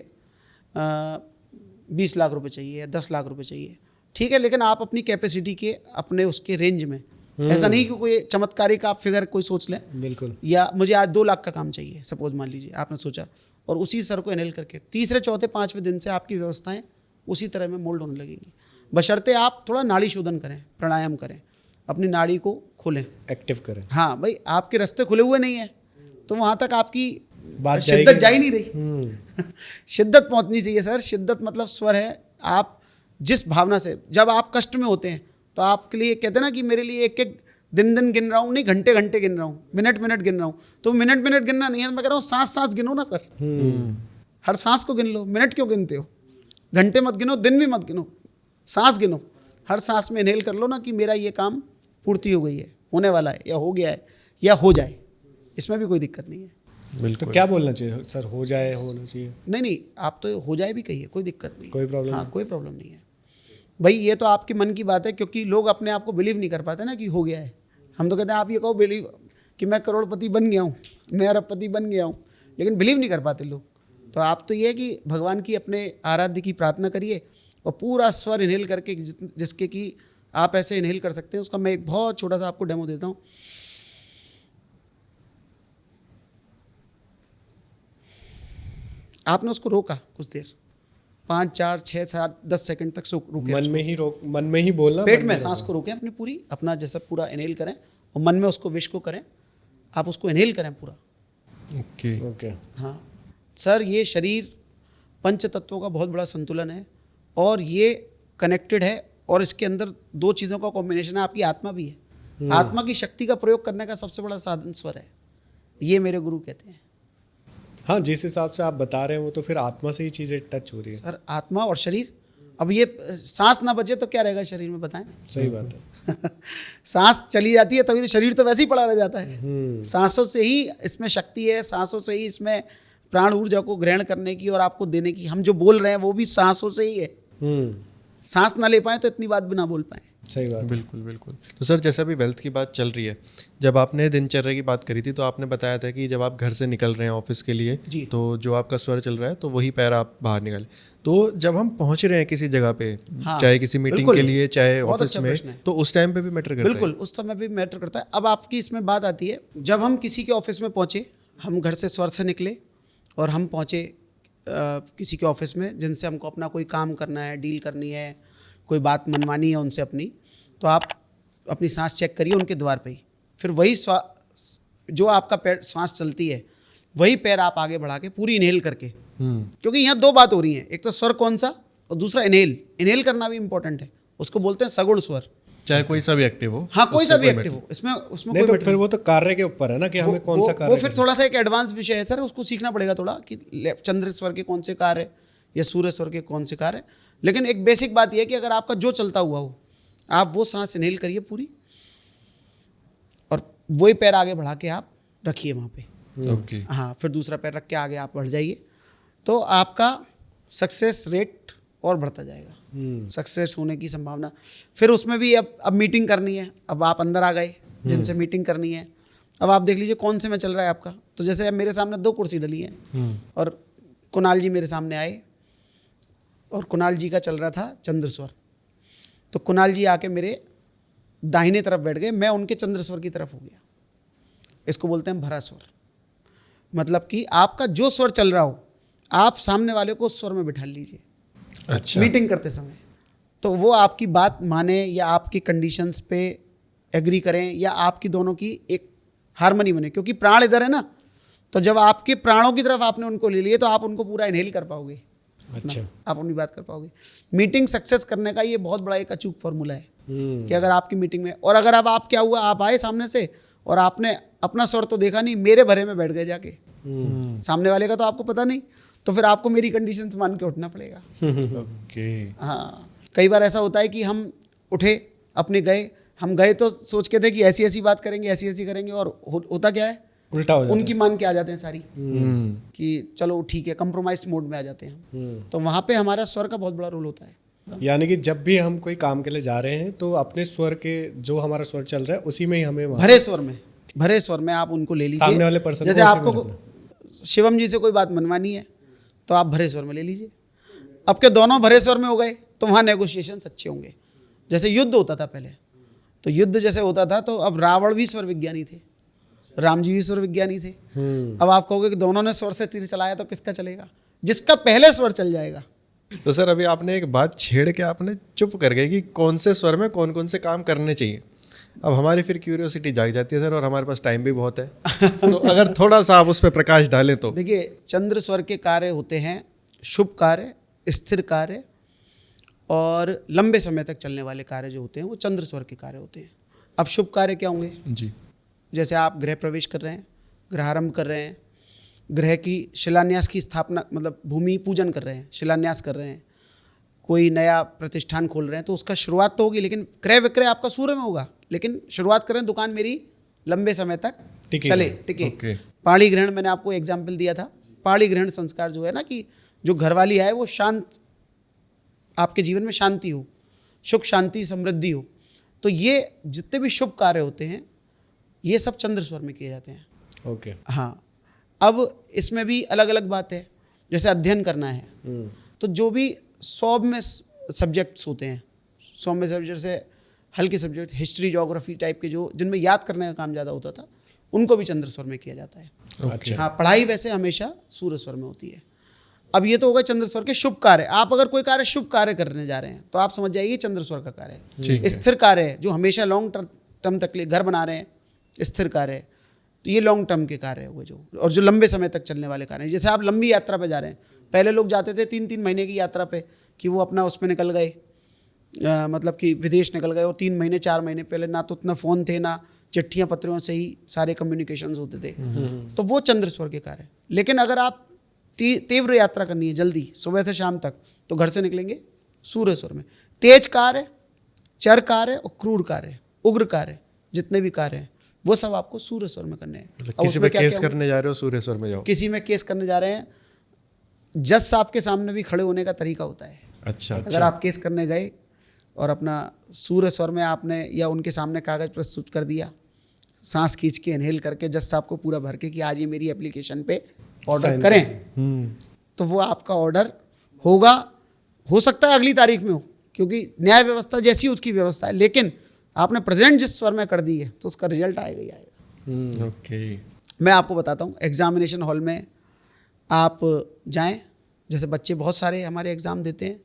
20 लाख रुपए चाहिए, 10 लाख रुपए चाहिए, ठीक है, लेकिन आप अपनी कैपेसिटी के, अपने उसके रेंज में, ऐसा नहीं कि कोई चमत्कारिक आप फिगर कोई सोच लें, बिल्कुल, या मुझे आज 2 लाख का काम चाहिए, सपोज मान लीजिए आपने सोचा, और उसी सर को इनहेल करके तीसरे चौथे पाँचवें दिन से आपकी व्यवस्थाएं उसी तरह में मोल्ड होने लगेंगी। बशर्ते आप थोड़ा नाड़ी शोधन करें, प्राणायाम करें, अपनी नाड़ी को खोलें, एक्टिव करें। हाँ भाई, आपके रास्ते खुले हुए नहीं है तो वहाँ तक आपकी बात शिद्दत जा ही नहीं रही। शिद्दत पहुँचनी चाहिए सर। शिद्दत मतलब स्वर है, आप जिस भावना से, जब आप कष्ट में होते हैं तो आपके लिए कहते हैं ना कि मेरे लिए एक एक दिन गिन रहा हूँ, नहीं घंटे घंटे गिन रहा हूँ, मिनट गिन रहा हूँ, तो मिनट गिनना नहीं है, मैं कह रहा हूँ सांस गिनो ना सर। हर सांस को गिन लो, मिनट क्यों गिनते हो? घंटे मत गिनो, दिन भी मत गिनो, सांस गिनो। हर सांस में इनहेल कर लो ना कि मेरा ये काम पूर्ति हो गई है, होने वाला है, या हो गया है, या हो जाए, इसमें भी कोई दिक्कत नहीं है। तो क्या बोलना चाहिए सर? हो जाए, होना चाहिए? नहीं, आप तो हो जाए भी कहिए, कोई दिक्कत नहीं, कोई प्रॉब्लम? हाँ, कोई प्रॉब्लम नहीं है भाई। ये तो आपके मन की बात है, क्योंकि लोग अपने आप को बिलीव नहीं कर पाते ना कि हो गया है। हम तो कहते हैं आप ये कहो बिलीव कि मैं करोड़पति बन गया हूँ, मैं अरबपति बन गया हूँ, लेकिन बिलीव नहीं कर पाते लोग। तो आप तो ये है कि भगवान की, अपने आराध्य की प्रार्थना करिए और पूरा स्वर इनहेल करके, जिसके कि आप ऐसे इनहेल कर सकते हैं, उसका मैं एक बहुत छोटा सा आपको डेमो देता हूँ। आपने उसको रोका कुछ देर, 5, 4, 6, 7, 10 सेकंड तक रुके, मन में ही बोलना, पेट में सांस को रोकें अपनी पूरी, अपना जैसा पूरा इनहेल करें और मन में उसको विश को करें, आप उसको इनहेल करें पूरा। ओके। हाँ सर, ये शरीर पंच तत्वों का बहुत बड़ा संतुलन है और ये कनेक्टेड है, और इसके अंदर 2 चीज़ों का कॉम्बिनेशन है, आपकी आत्मा भी है। आत्मा की शक्ति का प्रयोग करने का सबसे बड़ा साधन स्वर है, ये मेरे गुरु कहते हैं। हाँ, जिस हिसाब से आप बता रहे हैं वो तो फिर आत्मा से ही चीज़ें टच हो रही है सर। आत्मा और शरीर, अब ये सांस ना बचे तो क्या रहेगा शरीर में, बताएं? सही बात है। सांस चली जाती है तभी तो शरीर तो वैसे ही पड़ा रह जाता है। सांसों से ही इसमें शक्ति है, सांसों से ही इसमें प्राण ऊर्जा को ग्रहण करने की और आपको देने की। हम जो बोल रहे हैं वो भी सांसों से ही है। सांस ना ले पाए तो इतनी बात भी ना बोल पाए। सही बात। बिल्कुल। तो सर, जैसा भी वेल्थ की बात चल रही है, जब आपने दिनचर्या की बात करी थी तो आपने बताया था कि जब आप घर से निकल रहे हैं ऑफिस के लिए, तो जो आपका स्वर चल रहा है तो वही पैर आप बाहर निकाले। तो जब हम पहुंच रहे हैं किसी जगह पे, हाँ, चाहे किसी मीटिंग के लिए, चाहे ऑफिस में, तो उस टाइम पे भी मैटर करता है? बिल्कुल, उस समय भी मैटर करता है। अब आपकी इसमें बात आती है, जब हम किसी के ऑफिस में पहुंचे, हम घर से स्वर से निकले और हम पहुंचे किसी के ऑफिस में जिनसे हमको अपना कोई काम करना है, डील करनी है, कोई बात मनवानी है उनसे अपनी, तो आप अपनी सांस चेक करिए उनके द्वार पे ही। फिर वही जो आपका पैर सांस चलती है, वही पैर आप आगे बढ़ा के पूरी इनहेल करके, क्योंकि यहाँ 2 बात हो रही हैं, एक तो स्वर कौन सा और दूसरा इनहेल करना भी इंपॉर्टेंट है। उसको बोलते हैं सगुण स्वर, चाहे कोई सा भी एक्टिव हो। हाँ, कोई सा भी एक्टिव हो, उसमें नहीं, तो फिर वो तो कार्य के ऊपर है ना कि हमें कौन सा कार्य। वो फिर थोड़ा सा एक एडवांस विषय है सर, उसको सीखना पड़ेगा थोड़ा कि चंद्र स्वर के कौन से कार्य या सूर्य स्वर के कौन से कार्य। लेकिन एक बेसिक बात यह है कि अगर आपका जो चलता हुआ हो, आप वो सांस इनहेल करिए पूरी और वही पैर आगे बढ़ा के आप रखिए वहाँ पे। ओके। हाँ, फिर दूसरा पैर रख के आगे आप बढ़ जाइए, तो आपका सक्सेस रेट और बढ़ता जाएगा, सक्सेस होने की संभावना। फिर उसमें भी अब मीटिंग करनी है, अब आप अंदर आ गए, जिनसे मीटिंग करनी है, अब आप देख लीजिए कौन से में चल रहा है आपका। तो जैसे अब मेरे सामने 2 कुर्सी डली हैं और कुणाल जी मेरे सामने आए और कुणाल जी का चल रहा था चंद्र स्वर, तो कुणाल जी आके मेरे दाहिने तरफ बैठ गए, मैं उनके चंद्र स्वर की तरफ हो गया। इसको बोलते हैं भरा स्वर, मतलब कि आपका जो स्वर चल रहा हो आप सामने वाले को उस स्वर में बिठा लीजिए। अच्छा। मीटिंग करते समय तो वो आपकी बात माने या आपकी कंडीशंस पे एग्री करें या आपकी दोनों की एक हार्मनी बने, क्योंकि प्राण इधर है ना, तो जब आपके प्राणों की तरफ आपने उनको ले लिए तो आप उनको पूरा इनहेल कर पाओगे। अच्छा, आप अपनी बात कर पाओगे। मीटिंग सक्सेस करने का ये बहुत बड़ा एक अचूक फॉर्मूला है कि अगर आपकी मीटिंग में, और अगर अब आप क्या हुआ, आप आए सामने से और आपने अपना स्वर तो देखा नहीं, मेरे भरे में बैठ गए जाके, सामने वाले का तो आपको पता नहीं, तो फिर आपको मेरी कंडीशंस मान के उठना पड़ेगा। ओके। हाँ, कई बार ऐसा होता है कि हम उठे, अपने गए, हम गए तो सोच के थे कि ऐसी ऐसी बात करेंगे, ऐसी ऐसी करेंगे, और होता क्या है, उल्टा हो जाता उनकी मान के आ जाते हैं सारी कि चलो ठीक है, कंप्रोमाइज मोड में आ जाते हैं। तो वहाँ पे हमारा स्वर का बहुत बड़ा रोल होता है। यानी कि जब भी हम कोई काम के लिए जा रहे हैं तो अपने स्वर के जो हमारा स्वर चल रहा है उसी में ही हमें भरे स्वर में आप उनको ले लीजिए। सामने वाले पर्सन जैसे को उसी में आपको शिवम जी से कोई बात मनवानी है तो आप भरे स्वर में ले लीजिए। अब के दोनों भरे स्वर में हो गए तो वहाँ नेगोशिएशन अच्छे होंगे। जैसे युद्ध होता था पहले, तो युद्ध जैसे होता था तो अब रावण भी स्वर विज्ञानी थे, राम जी भी स्वर विज्ञानी थे। अब आप कहोगे कि दोनों ने स्वर से तीर चलाया तो किसका चलेगा? जिसका पहले स्वर चल जाएगा। तो सर अभी आपने एक बात छेड़ के आपने चुप कर गए कि कौन से स्वर में कौन कौन से काम करने चाहिए। अब हमारी फिर क्यूरियोसिटी जाग जाती है सर, और हमारे पास टाइम भी बहुत है। तो अगर थोड़ा सा आप उस पर प्रकाश डालें तो। देखिए, चंद्र स्वर के कार्य होते हैं शुभ कार्य, स्थिर कार्य और लंबे समय तक चलने वाले कार्य जो होते हैं वो चंद्र स्वर के कार्य होते हैं। अब शुभ कार्य क्या होंगे? जी। जैसे आप गृह प्रवेश कर रहे हैं, गृहारंभ कर रहे हैं, गृह की शिलान्यास की स्थापना, मतलब भूमि पूजन कर रहे हैं, शिलान्यास कर रहे हैं, कोई नया प्रतिष्ठान खोल रहे हैं, तो उसका शुरुआत तो होगी, लेकिन क्रय विक्रय आपका सूर्य में होगा। लेकिन शुरुआत करें, दुकान मेरी लंबे समय तक टिके। ओके। पाणी ग्रहण मैंने आपको एग्जाम्पल दिया था। पाणी ग्रहण संस्कार जो है ना, कि जो घरवाली है वो शांत, आपके जीवन में शांति हो, सुख शांति समृद्धि हो। तो ये जितने भी शुभ कार्य होते हैं ये सब चंद्र स्वर में किए जाते हैं। ओके। हाँ, अब इसमें भी अलग अलग बात है। जैसे अध्ययन करना है तो जो भी 100 में सब्जेक्ट्स होते हैं, 100 में सब्जेक्ट से हल्के सब्जेक्ट, हिस्ट्री ज्योग्राफी टाइप के, जो जिनमें याद करने का काम ज़्यादा होता था, उनको भी चंद्र स्वर में किया जाता है। अच्छा। हाँ, पढ़ाई वैसे हमेशा सूर्य स्वर में होती है। अब ये तो होगा चंद्र स्वर के शुभ कार्य। आप अगर कोई कार्य शुभ कार्य करने जा रहे हैं तो आप समझ जाइए चंद्र स्वर का कार्य है। स्थिर कार्य है, जो हमेशा लॉन्ग टर्म तक लिए घर बना रहे हैं, स्थिर कार्य है, तो ये लॉन्ग टर्म के कार्य हुए जो, और जो लंबे समय तक चलने वाले कार्य हैं। जैसे आप लंबी यात्रा पे जा रहे हैं, पहले लोग जाते थे 3-3 महीने की यात्रा पे, कि वो अपना उसमें निकल गए, मतलब कि विदेश निकल गए, और 3 महीने 4 महीने पहले ना तो उतना फ़ोन थे, ना चिट्ठियाँ पत्रों से ही सारे कम्युनिकेशंस होते थे, तो वो चंद्र स्वर के कार्य। लेकिन अगर आप तीव्र यात्रा करनी है जल्दी, सुबह से शाम तक, तो घर से निकलेंगे सूर्य स्वर में। तेज कार्य, चर कार्य और क्रूर कार्य, उग्र कार्य, जितने भी कार्य हैं वो सब आपको सूर्य स्वर में करने हैं। किसी में केस करने जा रहे हो, सूर्य स्वर में जाओ। किसी में केस करने जा रहे हैं, जज साहब के सामने भी खड़े होने का तरीका होता है। अच्छा। अगर आप केस करने गए और अपना सूर्य स्वर में आपने या उनके सामने कागज प्रस्तुत कर दिया, सांस खींच के इनहेल करके जज साहब को पूरा भर के कि आज ये मेरी एप्लीकेशन पे ऑर्डर करें, तो वो आपका ऑर्डर होगा। हो सकता है अगली तारीख में हो, क्योंकि न्याय व्यवस्था जैसी उसकी व्यवस्था है, लेकिन आपने प्रेजेंट जिस स्वर में कर दी है तो उसका रिजल्ट आएगा ही आएगा। ओके। मैं आपको बताता हूँ, एग्जामिनेशन हॉल में आप जाएं, जैसे बच्चे बहुत सारे हमारे एग्ज़ाम देते हैं,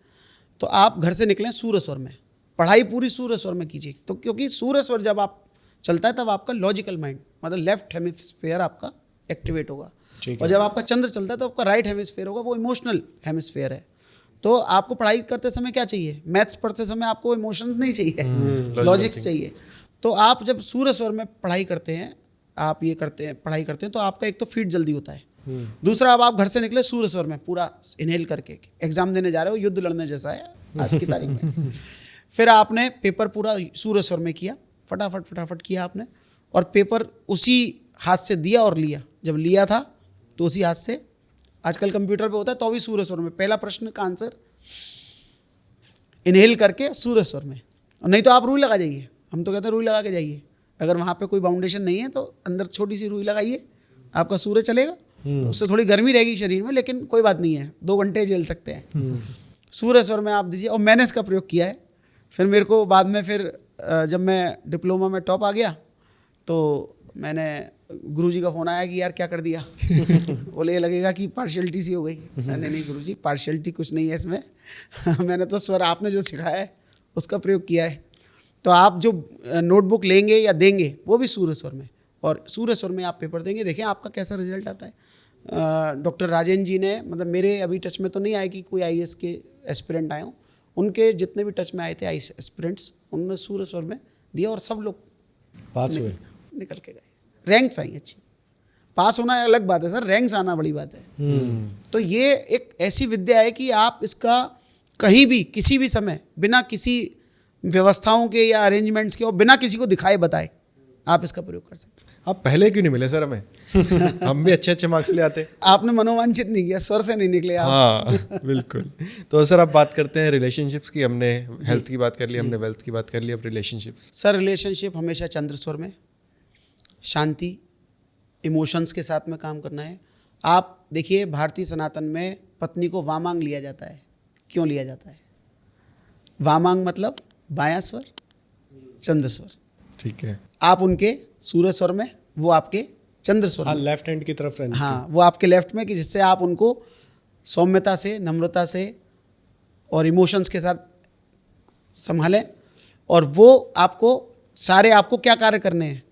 तो आप घर से निकलें सूर्य स्वर में, पढ़ाई पूरी सूर्य स्वर में कीजिए। तो क्योंकि सूर्य स्वर जब आप चलता है तब आपका लॉजिकल माइंड, मतलब लेफ्ट हेमिस्फेयर आपका एक्टिवेट होगा, और जब आपका चंद्र चलता है तो आपका राइट हेमिस्फेयर होगा, वो इमोशनल हेमिस्फेयर है। तो आपको पढ़ाई करते समय क्या चाहिए? मैथ्स पढ़ते समय आपको इमोशंस नहीं चाहिए, लॉजिक्स चाहिए। तो आप जब सूर्य स्वर में पढ़ाई करते हैं, आप ये करते हैं, पढ़ाई करते हैं, तो आपका एक तो फीट जल्दी होता है, दूसरा अब आप घर से निकले सूर्य स्वर में पूरा इनहेल करके, एग्जाम देने जा रहे हो, युद्ध लड़ने जैसा है आज की तारीख में। फिर आपने पेपर पूरा सूर्य स्वर में किया, फटाफट किया आपने, और पेपर उसी हाथ से दिया और लिया। जब लिया था तो उसी हाथ से, आजकल कंप्यूटर पे होता है तो भी सूर्य स्वर में, पहला प्रश्न का आंसर इनहेल करके सूर्य स्वर में। और नहीं तो आप रुई लगा जाइए, हम तो कहते हैं रुई लगा के जाइए। अगर वहाँ पे कोई बाउंडेशन नहीं है तो अंदर छोटी सी रुई लगाइए, आपका सूर्य चलेगा। उससे थोड़ी गर्मी रहेगी शरीर में, लेकिन कोई बात नहीं है, 2 घंटे झेल सकते हैं। सूर्य स्वर में आप दीजिए, और मैंने इसका प्रयोग किया है। फिर मेरे को बाद में, फिर जब मैं डिप्लोमा में टॉप आ गया तो मैंने गुरुजी का फ़ोन आया कि यार क्या कर दिया। बोले ये लगेगा कि पार्शियलिटी सी हो गई। मैंने नहीं गुरुजी, पार्शियलिटी कुछ नहीं है इसमें। मैंने तो स्वर आपने जो सिखाया है उसका प्रयोग किया है। तो आप जो नोटबुक लेंगे या देंगे वो भी सूर्य स्वर में, और सूर्य स्वर में आप पेपर देंगे, देखें आपका कैसा रिजल्ट आता है। डॉक्टर राजेंद्र जी ने, मतलब मेरे अभी टच में तो नहीं आए कि कोई IAS के एस्पिरेंट आए हों, उनके जितने भी टच में आए थे IAS एस्पिरेंट्स, उन्होंने सूर्य स्वर में दिया और सब लोग पास हुए, निकल के गए, रैंक्स आई अच्छी। पास होना अलग बात है सर, रैंक्स आना बड़ी बात है। तो ये एक ऐसी विद्या है कि आप इसका कहीं भी किसी भी समय बिना किसी व्यवस्थाओं के या अरेंजमेंट्स के और बिना किसी को दिखाए बताए आप इसका प्रयोग कर सकते हैं। आप पहले क्यों नहीं मिले सर हमें? हम भी अच्छे मार्क्स ले आते। आपने मनोवांछित नहीं किया, स्वर से नहीं निकले आप। हाँ बिल्कुल। तो सर आप बात करते हैं रिलेशनशिप्स की, हमने हेल्थ की बात कर ली, हमने वेल्थ की बात कर ली, अब रिलेशनशिप्स। सर रिलेशनशिप हमेशा चंद्र स्वर में, शांति, इमोशंस के साथ में काम करना है। आप देखिए भारतीय सनातन में पत्नी को वामांग लिया जाता है। क्यों लिया जाता है? वामांग मतलब बायां स्वर, चंद्र स्वर। ठीक है। आप उनके सूर्य स्वर में, वो आपके चंद्र स्वर हाँ, में। लेफ्ट हैंड की तरफ रहना। हाँ, वो आपके लेफ्ट में, कि जिससे आप उनको सौम्यता से, नम्रता से और इमोशंस के साथ संभालें। और वो आपको सारे, आपको क्या कार्य करने हैं?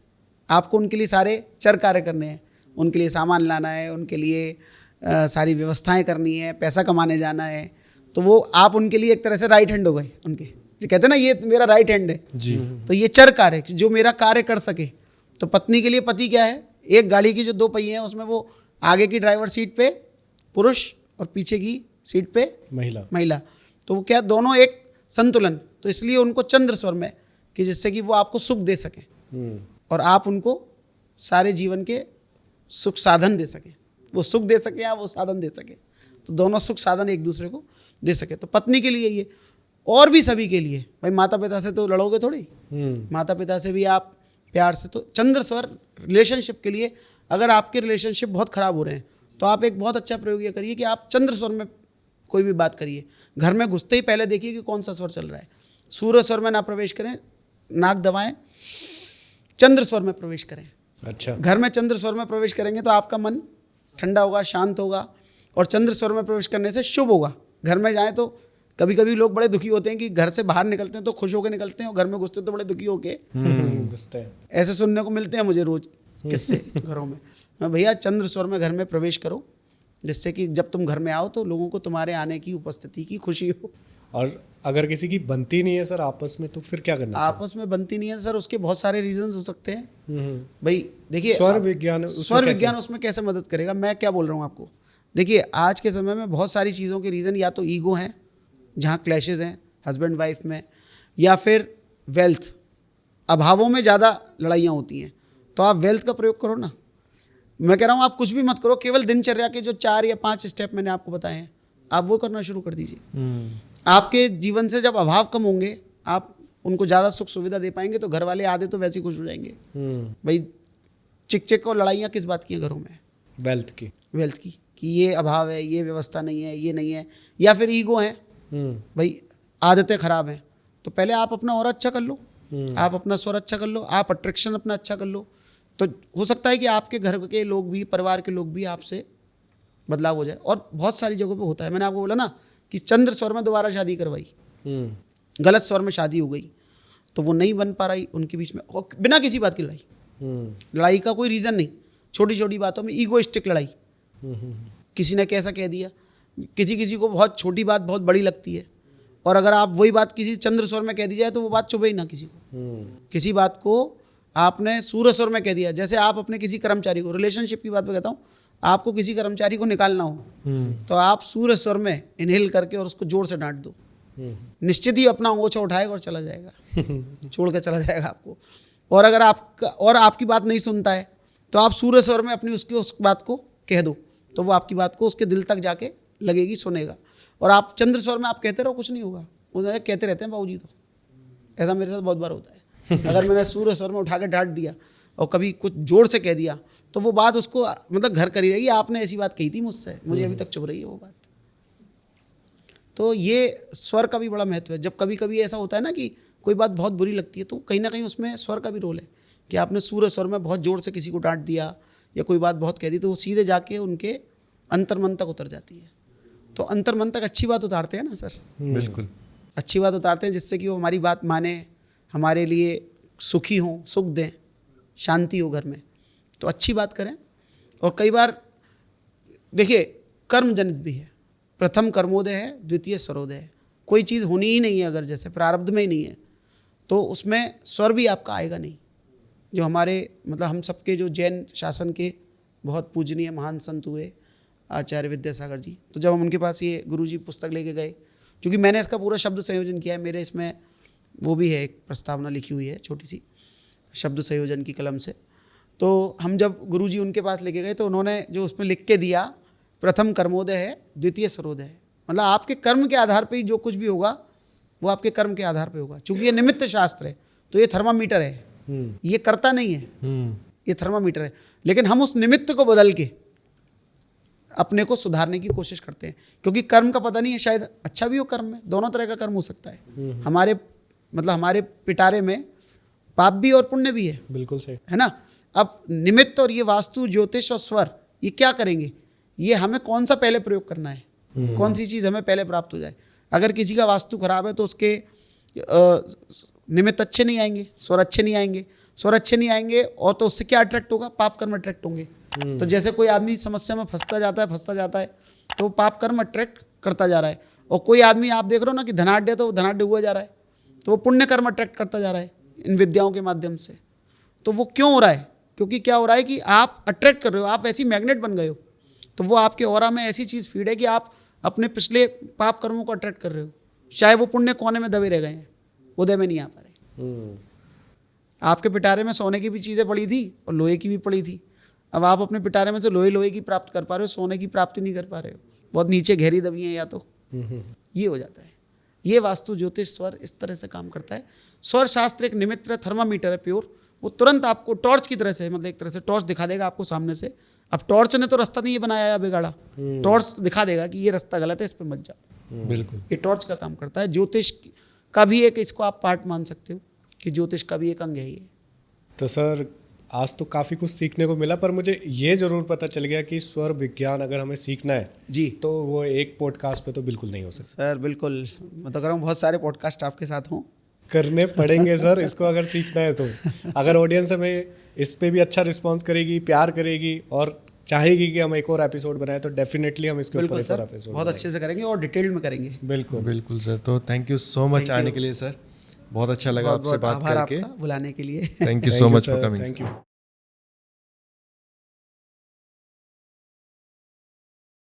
आपको उनके लिए सारे चर कार्य करने हैं। उनके लिए सामान लाना है, उनके लिए सारी व्यवस्थाएं करनी है, पैसा कमाने जाना है। तो वो आप उनके लिए एक तरह से राइट हैंड हो गए उनके, जो कहते हैं ना ये मेरा राइट हैंड है जी। तो ये चर कार्य जो मेरा कार्य कर सके। तो पत्नी के लिए पति क्या है? एक गाड़ी की जो दो पहिए हैं उसमें वो आगे की ड्राइवर सीट पे पुरुष और पीछे की सीट पे महिला। तो वो क्या, दोनों एक संतुलन। तो इसलिए उनको चंद्र स्वर में, कि जिससे कि वो आपको सुख दे सकें और आप उनको सारे जीवन के सुख साधन दे सकें। वो सुख दे सके या वो साधन दे सके, तो दोनों सुख साधन एक दूसरे को दे सके। तो पत्नी के लिए ये, और भी सभी के लिए। भाई माता पिता से तो लड़ोगे थोड़ी, माता पिता से भी आप प्यार से। तो चंद्र स्वर रिलेशनशिप के लिए, अगर आपके रिलेशनशिप बहुत ख़राब हो रहे हैं तो आप एक बहुत अच्छा प्रयोग ये करिए कि आप चंद्र स्वर में कोई भी बात करिए। घर में घुसते ही पहले देखिए कि कौन सा स्वर चल रहा है। सूर्य स्वर में ना प्रवेश करें, नाक दबाएं, चंद्र स्वर में प्रवेश करें। अच्छा। घर में चंद्र स्वर में प्रवेश करेंगे तो आपका मन ठंडा होगा, शांत होगा, और चंद्र स्वर में प्रवेश करने से शुभ होगा। घर में जाएं तो कभी कभी लोग बड़े दुखी होते हैं कि घर से बाहर निकलते हैं तो खुश होकर निकलते हैं, और घर में घुसते तो बड़े दुखी होके घुसते हैं। ऐसे सुनने को मिलते हैं मुझे रोज किस्से घरों में। मैं भैया चंद्र स्वर में घर में प्रवेश करो, जिससे कि जब तुम घर में आओ तो लोगों को तुम्हारे आने की, उपस्थिति की खुशी हो। और अगर किसी की बनती नहीं है सर आपस में, तो फिर क्या करना चाहिए? आपस में बनती नहीं है सर, उसके बहुत सारे रीजंस हो सकते हैं। भाई देखिए, स्वर विज्ञान उसमें कैसे मदद करेगा? मैं क्या बोल रहा हूँ आपको, देखिए आज के समय में बहुत सारी चीज़ों के रीज़न या तो ईगो हैं, जहाँ क्लैशेज हैं हस्बैंड वाइफ में, या फिर वेल्थ, अभावों में ज़्यादा लड़ाइयाँ होती हैं। तो आप वेल्थ का प्रयोग करो ना। मैं कह रहा हूँ आप कुछ भी मत करो, केवल दिनचर्या के जो 4 या 5 स्टेप मैंने आपको बताए हैं, आप वो करना शुरू कर दीजिए। आपके जीवन से जब अभाव कम होंगे, आप उनको ज़्यादा सुख सुविधा दे पाएंगे, तो घर वाले आधे तो वैसे ही खुश हो जाएंगे। भाई चिक और लड़ाइयाँ किस बात की हैं घरों में? वेल्थ की कि ये अभाव है, ये व्यवस्था नहीं है, ये नहीं है, या फिर ईगो है, भाई आदतें खराब हैं। तो पहले आप अपना और अच्छा कर लो, आप अपना स्वर अच्छा कर लो, आप अट्रैक्शन अपना अच्छा कर लो। तो हो सकता है कि आपके घर के लोग भी, परिवार के लोग भी आपसे बदलाव हो जाए। और बहुत सारी जगहों पे होता है, मैंने आपको बोला ना कि चंद्र स्वर में दोबारा शादी करवाई, गलत स्वर में शादी हो गई, तो वो नहीं बन पा रही उनके बीच में, और बिना किसी बात की लड़ाई का कोई रीज़न नहीं, छोटी छोटी बातों में ईगोइस्टिक लड़ाई। किसी ने कैसा कह दिया, किसी को बहुत छोटी बात बहुत बड़ी लगती है, और अगर आप वही बात किसी चंद्र स्वर में कह दी जाए तो वो बात चुभे ही ना किसी को। किसी बात को आपने सूर्य स्वर में कह दिया, जैसे आप अपने किसी कर्मचारी को, रिलेशनशिप की बात में कहता हूँ, आपको किसी कर्मचारी को निकालना हो तो आप सूर्य स्वर में इनहेल करके और उसको जोर से डांट दो, निश्चित ही अपना ओछा उठाएगा और चला जाएगा, छोड़ कर चला जाएगा आपको। और अगर आपकी बात नहीं सुनता है तो आप सूर्य स्वर में अपनी उस बात को कह दो, तो वो आपकी बात को उसके दिल तक जाके लगेगी, सुनेगा। और आप चंद्र स्वर में आप कहते रहो, कुछ नहीं होगा, वो कहते रहते हैं बाबूजी। तो ऐसा मेरे साथ बहुत बार होता है। अगर मैंने सूर्य स्वर में उठा के डांट दिया और कभी कुछ जोर से कह दिया तो वो बात उसको मतलब घर करी रहेगी, आपने ऐसी बात कही थी मुझसे, मुझे अभी तक चुभ रही है वो बात। तो ये स्वर का भी बड़ा महत्व है। जब कभी कभी ऐसा होता है ना कि कोई बात बहुत बुरी लगती है, तो कहीं ना कहीं उसमें स्वर का भी रोल है कि आपने सूर्य स्वर में बहुत जोर से किसी को डांट दिया या कोई बात बहुत कह दी, तो वो सीधे जाके उनके अंतर्मन तक उतर जाती है। तो अंतर्मन तक अच्छी बात उतारते हैं ना सर, बिल्कुल अच्छी बात उतारते हैं, जिससे कि वो हमारी बात माने, हमारे लिए सुखी हों, सुख दें, शांति हो घर में। तो अच्छी बात करें। और कई बार देखिए कर्म जनित भी है, प्रथम कर्मोदय है, द्वितीय स्वरोदय है। कोई चीज़ होनी ही नहीं है, अगर जैसे प्रारब्ध में ही नहीं है तो उसमें स्वर भी आपका आएगा नहीं। जो हमारे मतलब हम सबके जो जैन शासन के बहुत पूजनीय महान संत हुए आचार्य विद्यासागर जी, तो जब हम उनके पास ये गुरुजी पुस्तक लेके गए, क्योंकि मैंने इसका पूरा शब्द संयोजन किया है, मेरे इसमें वो भी है, एक प्रस्तावना लिखी हुई है छोटी सी शब्द संयोजन की कलम से। तो हम जब गुरुजी उनके पास लेके गए तो उन्होंने जो उसमें लिख के दिया, प्रथम कर्मोदय है, द्वितीय सरोदय है। मतलब आपके कर्म के आधार पे ही जो कुछ भी होगा वो आपके कर्म के आधार पे होगा। चूंकि ये निमित्त शास्त्र है तो ये थर्मामीटर है, ये करता नहीं है, ये थर्मामीटर है। लेकिन हम उस निमित्त को बदल के अपने को सुधारने की कोशिश करते हैं, क्योंकि कर्म का पता नहीं है, शायद अच्छा भी हो कर्म में, दोनों तरह का कर्म हो सकता है। हमारे पिटारे में पाप भी और पुण्य भी है, बिल्कुल सही है ना। अब निमित्त और ये वास्तु, ज्योतिष और स्वर, ये क्या करेंगे, ये हमें कौन सा पहले प्रयोग करना है, कौन सी चीज़ हमें पहले प्राप्त हो जाए। अगर किसी का वास्तु खराब है तो उसके निमित्त अच्छे नहीं आएंगे, स्वर अच्छे नहीं आएंगे, स्वर अच्छे नहीं आएंगे, और तो उससे क्या अट्रैक्ट होगा, पाप कर्म अट्रैक्ट होंगे। तो जैसे कोई आदमी समस्या में फंसता जाता है तो वो पाप कर्म अट्रैक्ट करता जा रहा है। और कोई आदमी आप देख रहे हो ना कि धनाढ़ है तो वो धनाढ़ हुआ जा रहा है, तो वो पुण्य कर्म अट्रैक्ट करता जा रहा है इन विद्याओं के माध्यम से। तो वो क्यों हो रहा है, क्योंकि क्या हो रहा है कि आप अट्रैक्ट कर रहे हो, आप ऐसी मैग्नेट बन गए हो, तो वो आपके ऑरा में ऐसी चीज़ फीड है कि आप अपने पिछले पाप कर्मों को अट्रैक्ट कर रहे हो, चाहे वो पुण्य कोने में दबे रह गए हैं, उदय में नहीं आ पा रहे। आपके पिटारे में सोने की भी चीज़ें पड़ी थी और लोहे की भी पड़ी थी। अब आप अपने पिटारे में से लोहे की प्राप्त कर पा रहे हो, सोने की प्राप्ति नहीं कर पा रहे हो, बहुत नीचे गहरी दबी है या तो, ये हो जाता है। ये वास्तु ज्योतिष स्वर इस तरह से काम करता है। स्वर शास्त्र एक निमित्त है, थर्मामीटर है प्योर, वो तुरंत आपको टॉर्च की तरह से, मतलब एक तरह से टॉर्च दिखा देगा आपको सामने से। अब टॉर्च ने तो रास्ता नहीं बनाया या बिगाड़ा, टॉर्च दिखा देगा कि ये रास्ता गलत है, इस पे मत जाओ। बिल्कुल, ये टॉर्च का काम करता है। ज्योतिष का भी एक, इसको आप पार्ट मान सकते हो कि ज्योतिष का भी एक अंग है ये। तो सर आज तो काफ़ी कुछ सीखने को मिला, पर मुझे ये ज़रूर पता चल गया कि स्वर विज्ञान अगर हमें सीखना है जी तो वो एक पॉडकास्ट पे तो बिल्कुल नहीं हो सकता। सर बिल्कुल, मैं तो कह रहा हूँ बहुत सारे पॉडकास्ट आपके साथ हों। करने पड़ेंगे सर इसको अगर सीखना है तो। अगर ऑडियंस हमें इस पे भी अच्छा रिस्पॉन्स करेगी, प्यार करेगी और चाहेगी कि हम एक और एपिसोड बनाएं, तो डेफिनेटली हम इसके ऊपर बिल्कुल एक और सर, एपिसोड बहुत अच्छे से करेंगे और डिटेल्ड में करेंगे। बिल्कुल बिल्कुल सर। तो थैंक यू सो मच आने के लिए सर, बहुत अच्छा लगा आपसे बात आभार करके। आपका बुलाने के लिए। Thank you so much for sir, coming. Thank you.